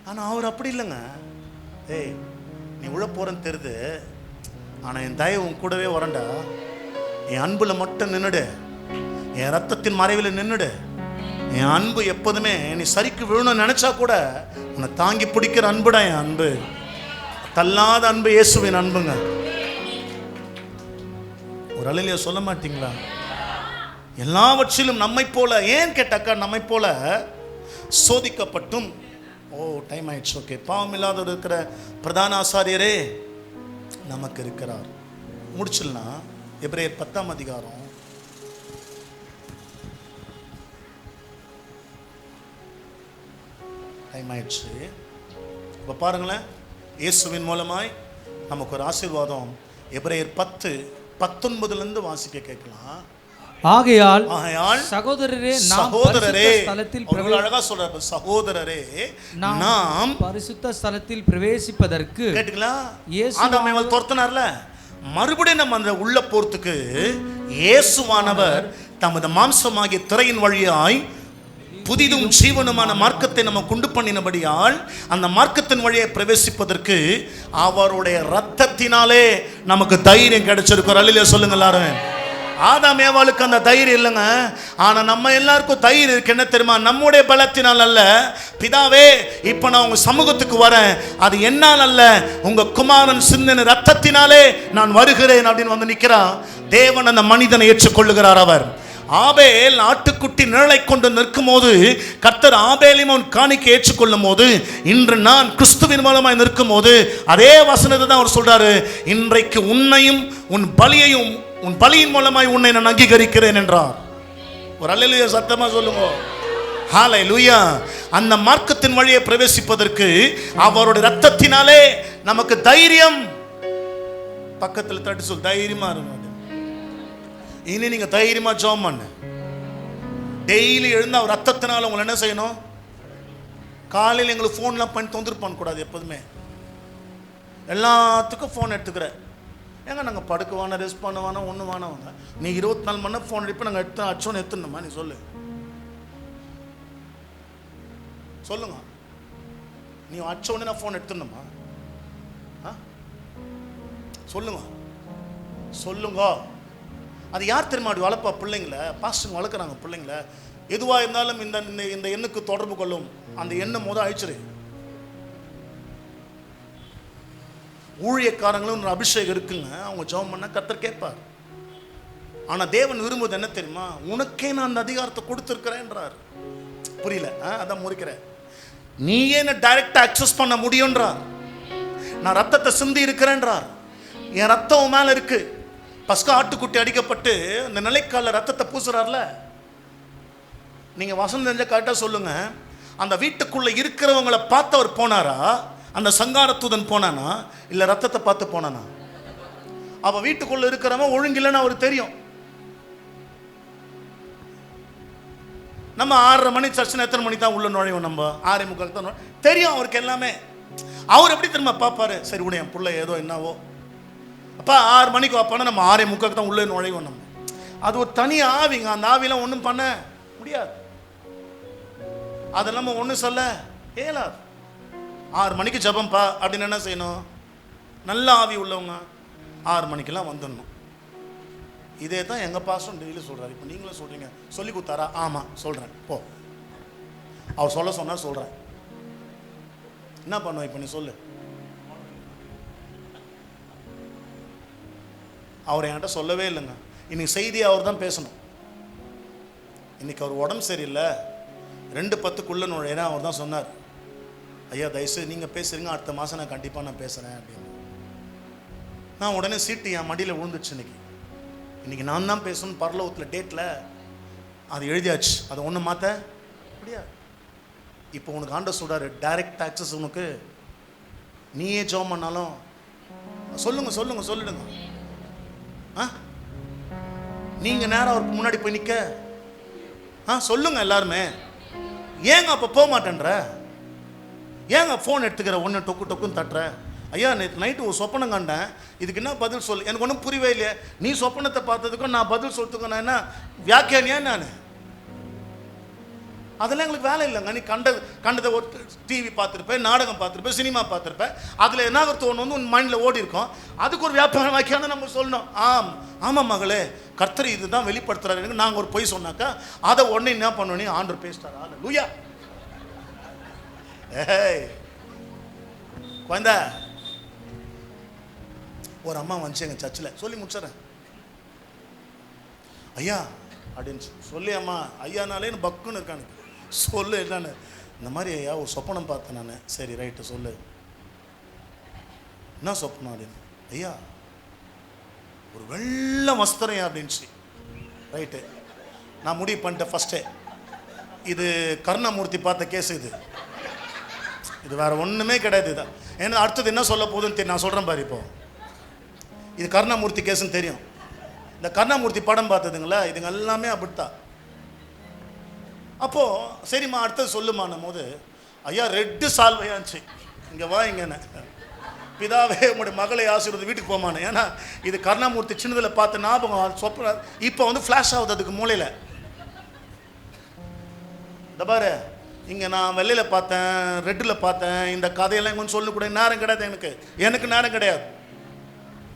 ஆனால் அவர் அப்படி இல்லைங்க. ஏய் நீ உள்ள போகிறேன்னு தெரியுது, ஆனால் என் தயவு உன் கூடவே வரண்டா. என் அன்பில் மட்டும் நின்றுடு, என் ரத்தத்தின் மறைவில் நின்றுடு. என் அன்பு எப்போதுமே நீ சரிக்கு விழணும்னு நினச்சா கூட உன்னை தாங்கி பிடிக்கிற அன்புடா என் அன்பு. தள்ளாத அன்பு இயேசுவின் அன்புங்க. ஒரு அலையில சொல்ல மாட்டீங்களா? எல்லாவற்றிலும் நம்மை போல, ஏன் கேட்டாக்கா நம்மை போல சோதிக்கப்பட்டும், டைம் ஆயிடுச்சு, ஓகே, பாவம் இல்லாத இருக்கிற பிரதான ஆசாரியரே நமக்கு இருக்கிறார். முடிச்சிடலாம். எபிரேயர் 10ஆம் அதிகாரம் டைம் ஆயிடுச்சு. இப்போ பாருங்களேன், இயேசுவின் மூலமாய் நமக்கு ஒரு ஆசீர்வாதம். எபிரேயர் 10:19 வாசிக்க கேட்கலாம்.
ஆகையால்
சகோதரரே, அழகா சொல்றாரு, சகோதரரே நாம்
பரிசுத்த ஸ்தலத்தில் பிரவேசிப்பதற்கு,
கேட்டீங்களா? ஆதாமை துரத்தினார்ல, மறுபடியும் நம்ம அந்த உள்ள போறதுக்கு இயேசுவானவர் தமது மாம்சமாகிய திரையின் வழியாய் புதிதும் ஜீவனுமான மார்க்கத்தை நம்ம கொண்டு பண்ணினபடியால் அந்த மார்க்கத்தின் வழியை பிரவேசிப்பதற்கு அவருடைய ரத்தத்தினாலே நமக்கு தைரியம் கிடைச்சிருக்கு. அல்லேலூயா சொல்லுங்க எல்லாரும். ஆதாம் ஏவாளுக்கு அந்த தைரியம் இல்லைங்க, ஆனால் நம்ம எல்லாருக்கும் தைரியம் இருக்கு. என்ன தெரியுமா? நம்முடைய பலத்தினால் அல்ல. பிதாவே இப்போ நான் உங்க சமூகத்துக்கு வரேன், அது என்னால் அல்ல, உங்க குமாரன் சிந்தின ரத்தத்தினாலே நான் வருகிறேன் அப்படின்னு வந்து நிற்கிறான். தேவன் அந்த மனிதனை ஏற்றுக்கொள்ளுகிறார். அவர் ஆபேல் ஆட்டுக்குட்டி நிழலை கொண்டு நிற்கும் போது கர்த்தர் ஆபேலையும் அவன் காணிக்கை ஏற்றுக்கொள்ளும் போது, இன்று நான் கிறிஸ்துவின் மூலமாய் நிற்கும் போது அதே வசனத்தை தான் அவர் சொல்றாரு, இன்றைக்கு உன்னையும் உன் பலியையும் உன் பலியின் மூலமாய் உன்னை நான் அங்கீகரிக்கிறேன் என்றார். ஒரு அல்லேலூயா சத்தமா சொல்லுங்க. ஹல்லேலூயா. அந்த மார்க்கத்தின் வழியை பிரவேசிப்பதற்கு அவருடைய ரத்தத்தினாலே நமக்கு தைரியம். பக்கத்தில் தட்டி சொல், தைரியமா இருங்க. இனி நீங்க தைரியமா ஜெபம் பண்ணு. டெய்லி எழுந்து அவர் ரத்தத்தினால உங்களை என்ன செய்யணும்? காலையில் எங்களுக்கு ஃபோன்லாம் பண்ணி தொந்தரவு பண்ணக்கூடாது. எப்போதுமே எல்லாத்துக்கும் ஃபோன் எடுத்துக்கிறேன். ஏங்க நாங்கள் படுக்க வேணாம், ரெஸ்ட் பண்ண வேணாம், ஒன்று வேணாம். நீ 24 மணி நேரம் ஃபோன் எடுப்ப நாங்கள் எடுத்து அச்சோன்னு எடுத்துணுமா? நீ சொல்லு, சொல்லுங்க. நீ அச்சோன்னு நான் ஃபோன் எடுத்துணுமா? சொல்லுங்க சொல்லுங்க. அது யார் தெரியுமா அப்படி வளர்ப்பா? பிள்ளைங்கள பாஸ்டர் வளர்க்குறாங்க. பிள்ளைங்கள எதுவாக இருந்தாலும் இந்த இந்த எண்ணுக்கு தொடர்பு கொள்ளும், அந்த எண்ணை முதல் அழிச்சிரு. ஊழியக்காரங்களும் ஒரு அபிஷேகம் இருக்குங்க, அவங்க ஜெபம் பண்ண கர்த்தர் கேட்பார். ஆனால் தேவன் விரும்புவது என்ன தெரியுமா? உனக்கே நான் அந்த அதிகாரத்தை கொடுத்துருக்கிறேன்றார். புரியல? அதான் முறிக்கிறேன். நீயே என்ன டைரக்டாக அக்சஸ் பண்ண முடியும்ன்றார். நான் ரத்தத்தை சிந்தி இருக்கிறேன்றார். என் ரத்தம் மேலே இருக்கு. பஸ்கா ஆட்டுக்குட்டி அடிக்கப்பட்டு அந்த நிலைக்கால ரத்தத்தை பூசுறார்ல, நீங்க வசனம் தெரிஞ்ச கரெக்டாக சொல்லுங்க. அந்த வீட்டுக்குள்ள இருக்கிறவங்களை பார்த்து அவர் போனாரா? அந்த சங்காரத்தூதன் போனானா இல்லை ரத்தத்தை பார்த்து போனானா? அவ வீட்டுக்குள்ள இருக்கிறவன் ஒழுங்கில்லைன்னு அவருக்கு தெரியும். நம்ம 6:30 மணி சர்ச்சனை எத்தனை மணி தான் உள்ள நுழைவோம்? நம்ம 6:45 தான் தெரியும் அவருக்கு எல்லாமே. அவர் எப்படி தெரியுமா பார்ப்பாரு? சரி உடைய என் பிள்ளை ஏதோ என்னவோ, அப்போ 6 மணிக்கு வைப்பானா நம்ம 6:45 தான் உள்ளே நுழைவோம். நம்ம அது ஒரு தனி ஆவிங்க. அந்த ஆவிலாம் ஒன்றும் பண்ண முடியாது. அது நம்ம ஒன்றும் சொல்ல இயலாது. 6 மணிக்கு ஜபம்பா அப்படின்னு என்ன செய்யணும்? நல்ல ஆவி உள்ளவங்க 6 மணிக்கெல்லாம் வந்துடணும். இதே தான் எங்கள் பாஸ்டர் டெய்லி சொல்கிறார். இப்போ நீங்களும் சொல்கிறீங்க, சொல்லி கொடுத்தாரா? ஆமாம் சொல்கிறேன், போ. அவர் சொல்ல சொன்னார், சொல்கிறேன். என்ன பண்ணுவேன் இப்போ? நீ சொல்லு. அவர் என்கிட்ட சொல்லவே இல்லைங்க. இன்னைக்கு செய்தி அவர் தான் பேசணும். இன்னைக்கு அவர் உடம்பு சரியில்லை, 2:10 நுழையிறேன். அவர் தான் சொன்னார், ஐயா தயவுசெய்து நீங்கள் பேசுகிறீங்க, அடுத்த மாதம் நான் கண்டிப்பாக நான் பேசுகிறேன் அப்படின்னு. நான் உடனே சீட்டு என் மடியில் விழுந்துச்சு. இன்னைக்கு நான் தான் பேசணும். பரலோகத்தில் டேட்டில் அது எழுதியாச்சு. அதை ஒன்று மாற்ற முடியாது. இப்போ உனக்கு ஆண்டவர் சொல்கிறாரு, டைரக்ட் ஆக்சஸ் உனக்கு. நீயே ஜெபம் பண்ணாலும் சொல்லிடுங்க. நீங்கள் நேரம் அவருக்கு முன்னாடி போய் நிற்க சொல்லுங்க எல்லாருமே. ஏங்க அப்போ போக மாட்டேன்ற? ஏங்க ஃபோன் எடுத்துக்கிற ஒன்று டொக்குன்னு தட்டுற? ஐயா நேற்று நைட்டு ஒரு சொப்பனம் கண்டேன், இதுக்கு என்ன பதில் சொல்? எனக்கு ஒன்றும் புரியவே இல்லையே. நீ சொப்பனத்தை பார்த்ததுக்கும் நான் பதில் சொல்றதுக்கும் நான் என்ன வியாக்கியானியா? நான் அதெல்லாம் எங்களுக்கு வேலை இல்லைங்க. நீ கண்டதை ஒரு டிவி பார்த்துருப்பேன், நாடகம் பார்த்துருப்பேன், சினிமா பார்த்துருப்பேன். அதில் என்ன தோணும் வந்து உன் மைண்டில் ஓடி இருக்கும். அதுக்கு ஒரு வியாபாரம் வாக்கியான நம்ம சொல்லணும். ஆமாம் மகளே, கர்த்தர் இதுதான் வெளிப்படுத்துறாரு. நாங்கள் ஒரு பொய் சொன்னாக்கா அதை உடனே என்ன பண்ணணும்? ஆண்டவர் பேசிட்டார். ஹல்லேலூயா. ஏய் குழந்தை, ஒரு அம்மா வந்துச்சு எங்கள் சர்ச்சில். சொல்லி முடிச்சிடறேன். ஐயா அப்படின்னு சொல்லி, அம்மா ஐயானாலே பக்குன்னு இருக்கானு. சொல்லு என்னன்னு. இந்த மாதிரி ஐயா ஒரு சொப்பனம் பார்த்தேன் நான். சரி ரைட்டு சொல்லு, என்ன சொப்பனம் அப்படின்னு. ஐயா ஒரு வெள்ளை வஸ்திரம் அப்படின்ச்சு. ரைட்டு, நான் முடிவு பண்ணிட்டேன் ஃபஸ்ட்டே, இது கருணாமூர்த்தி பார்த்த கேஸ். இது வேற ஒன்றுமே கிடையாது. இதான் ஏன்னா அடுத்தது என்ன சொல்ல போகுதுன்னு தெரியும். நான் சொல்கிறேன் பாரு. இப்போ இது கருணாமூர்த்தி கேஸ்ன்னு தெரியும். இந்த கருணாமூர்த்தி படம் பார்த்ததுங்களா, இதுங்க எல்லாமே அப்படித்தான். அப்போது சரிம்மா அடுத்தது சொல்லுமான்னும் போது, ஐயா ரெட்டு சால்வையாச்சு. இங்கே வா இங்கே, பிதாவே உங்களுடைய மகளை ஆசீர்வாதம் வீட்டுக்கு போமானே. ஏன்னா இது கருணாமூர்த்தி சின்னதில் பார்த்த ஞாபகம் சொப்ப இப்போ வந்து ஃப்ளாஷ் ஆகுது அதுக்கு மூளையில். இந்த பாரு, இங்கே நான் வெள்ளையில் பார்த்தேன், ரெட்டில் பார்த்தேன், இந்த கதையெல்லாம் கொஞ்சம் சொல்லக்கூட நேரம் கிடையாது. எனக்கு நேரம் கிடையாது.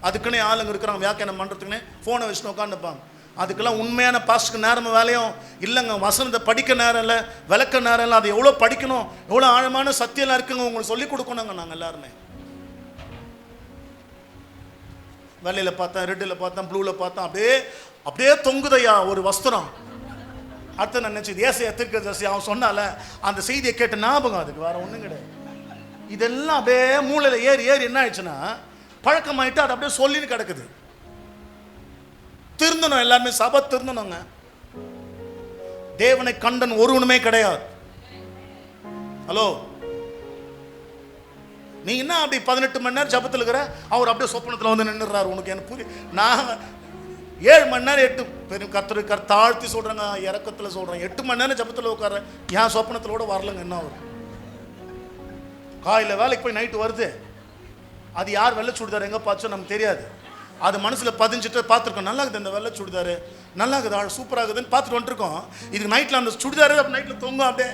அதுக்குன்னே ஆளுங்க இருக்கிறாங்க வியாக்கியானம் பண்ணுறதுக்குன்னே ஃபோனை வச்சுட்டு உட்காந்துப்பாங்க. அதுக்கெல்லாம் உண்மையான பாஸ்டுக்கு நேரமும் வேலையும் இல்லைங்க. வசனத்தை படிக்க நேரம் இல்லை, விளக்க நேரம் இல்லை. அது எவ்வளோ படிக்கணும், எவ்வளோ ஆழமான சத்தியெல்லாம் இருக்குங்க, உங்களுக்கு சொல்லிக் கொடுக்கணுங்க. நாங்கள் எல்லாருமே வெள்ளையில் பார்த்தேன், ரெட்டில் பார்த்தேன், ப்ளூவில் பார்த்தேன். அப்படியே தொங்குதையா ஒரு வஸ்திரம். அடுத்த நான் நினச்சி ஏசையா தீர்க்கதரிசி அவன் சொன்னால அந்த செய்தியை கேட்ட ஞாபகம். அதுக்கு வேற ஒன்றும் கிடையாது. இதெல்லாம் அப்படியே மூளையில் ஏறி என்ன ஆயிடுச்சுன்னா பழக்கமாயிட்டு அது அப்படியே சொல்லின்னு கிடக்குது. திருந்தணும், எல்லாருமே சபை திருந்தணுங்க. தேவனை கண்டன் ஒருவனுமே கிடையாது. ஹலோ, நீ என்ன அப்படி 18 மணி நேரம் ஜபத்தில் இருக்கிற, அவர் அப்படியே சொப்பனத்தில் வந்து நின்றுறாரு. உனக்கு எனக்கு புரிய. நான் 7 மணி நேரம் 8 பெரும் கர்த்தருக்கு தாழ்த்தி சொல்கிறேங்க, இறக்கத்தில் சொல்கிறேன். 8 மணி நேரம் ஜபத்தில் உட்கார என் சொப்பனத்தில் கூட வரலங்க. என்ன வரும்? காலையில் வேலைக்கு போய் நைட்டு வருது. அது யார் வெள்ளை சுடிதார் எங்கே பார்த்தோம் நமக்கு தெரியாது. அது மனசில் பதிஞ்சிட்டு பார்த்துருக்கோம். நல்லா இருக்குது இந்த வெள்ளை சுடிதார், நல்லா இருக்குது, சூப்பராகுதுன்னு பார்த்துட்டு வந்துருக்கோம். இதுக்கு நைட்டில் அந்த சுடிதார் நைட்டில் தொங்கும் அப்படியே.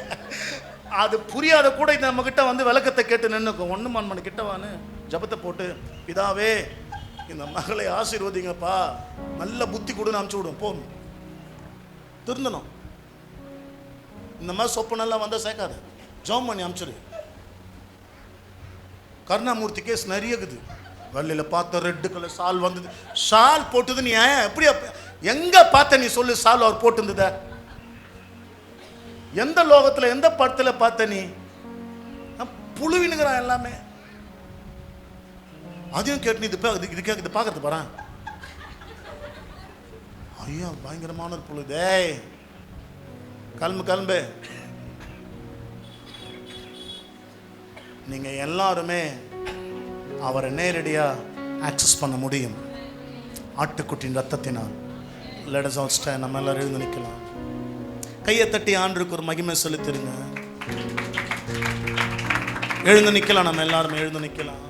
அது புரியாத கூட இது நம்மக்கிட்ட வந்து விளக்கத்தை கேட்டு நின்றுக்கும். 1 மணி கிட்டவான்னு ஜபத்தை போட்டு, பிதாவே இந்த மகளை ஆசீர்வதிங்கப்பா, நல்ல புத்தி கொடுன்னு அனுப்பிச்சி விடும். போகணும், திருந்தணும். இந்த மாதிரி சொப்பனெல்லாம் வந்தால் சேர்க்காது, ஜோம் பண்ணி அனுப்பிச்சிடு. கருணாமூர்த்தி கேஸ் நிறைய இருக்குது. வெள்ளையில் பார்த்த ரெட்டு கலர் சால் வந்தது. ஷால் போட்டுது. நீ எப்படி எங்கே பார்த்த? நீ சொல்லு. சால் அவர் போட்டுருந்தத எந்த லோகத்தில் எந்த படத்தில் பார்த்த? நீ புழுவினுங்கிறான் எல்லாமே. அதையும் கேட்டு இது பார்க்கறது பாரு. ஐயா பயங்கரமான ஒரு புழு. டேய் கிளம்பு. நீங்க எல்லாருமே அவரை நேரடியாக ஆக்சஸ் பண்ண முடியும் ஆட்டுக்குட்டின் ரத்தத்தினால். Let us all stand. நம்ம எல்லாரும் எழுந்து நிற்கலாம். கையை தட்டி ஆண்டவருக்கு ஒரு மகிமை செலுத்திடுங்க. எழுந்து நிற்கலாம். நம்ம எல்லாருமே எழுந்து நிற்கலாம்.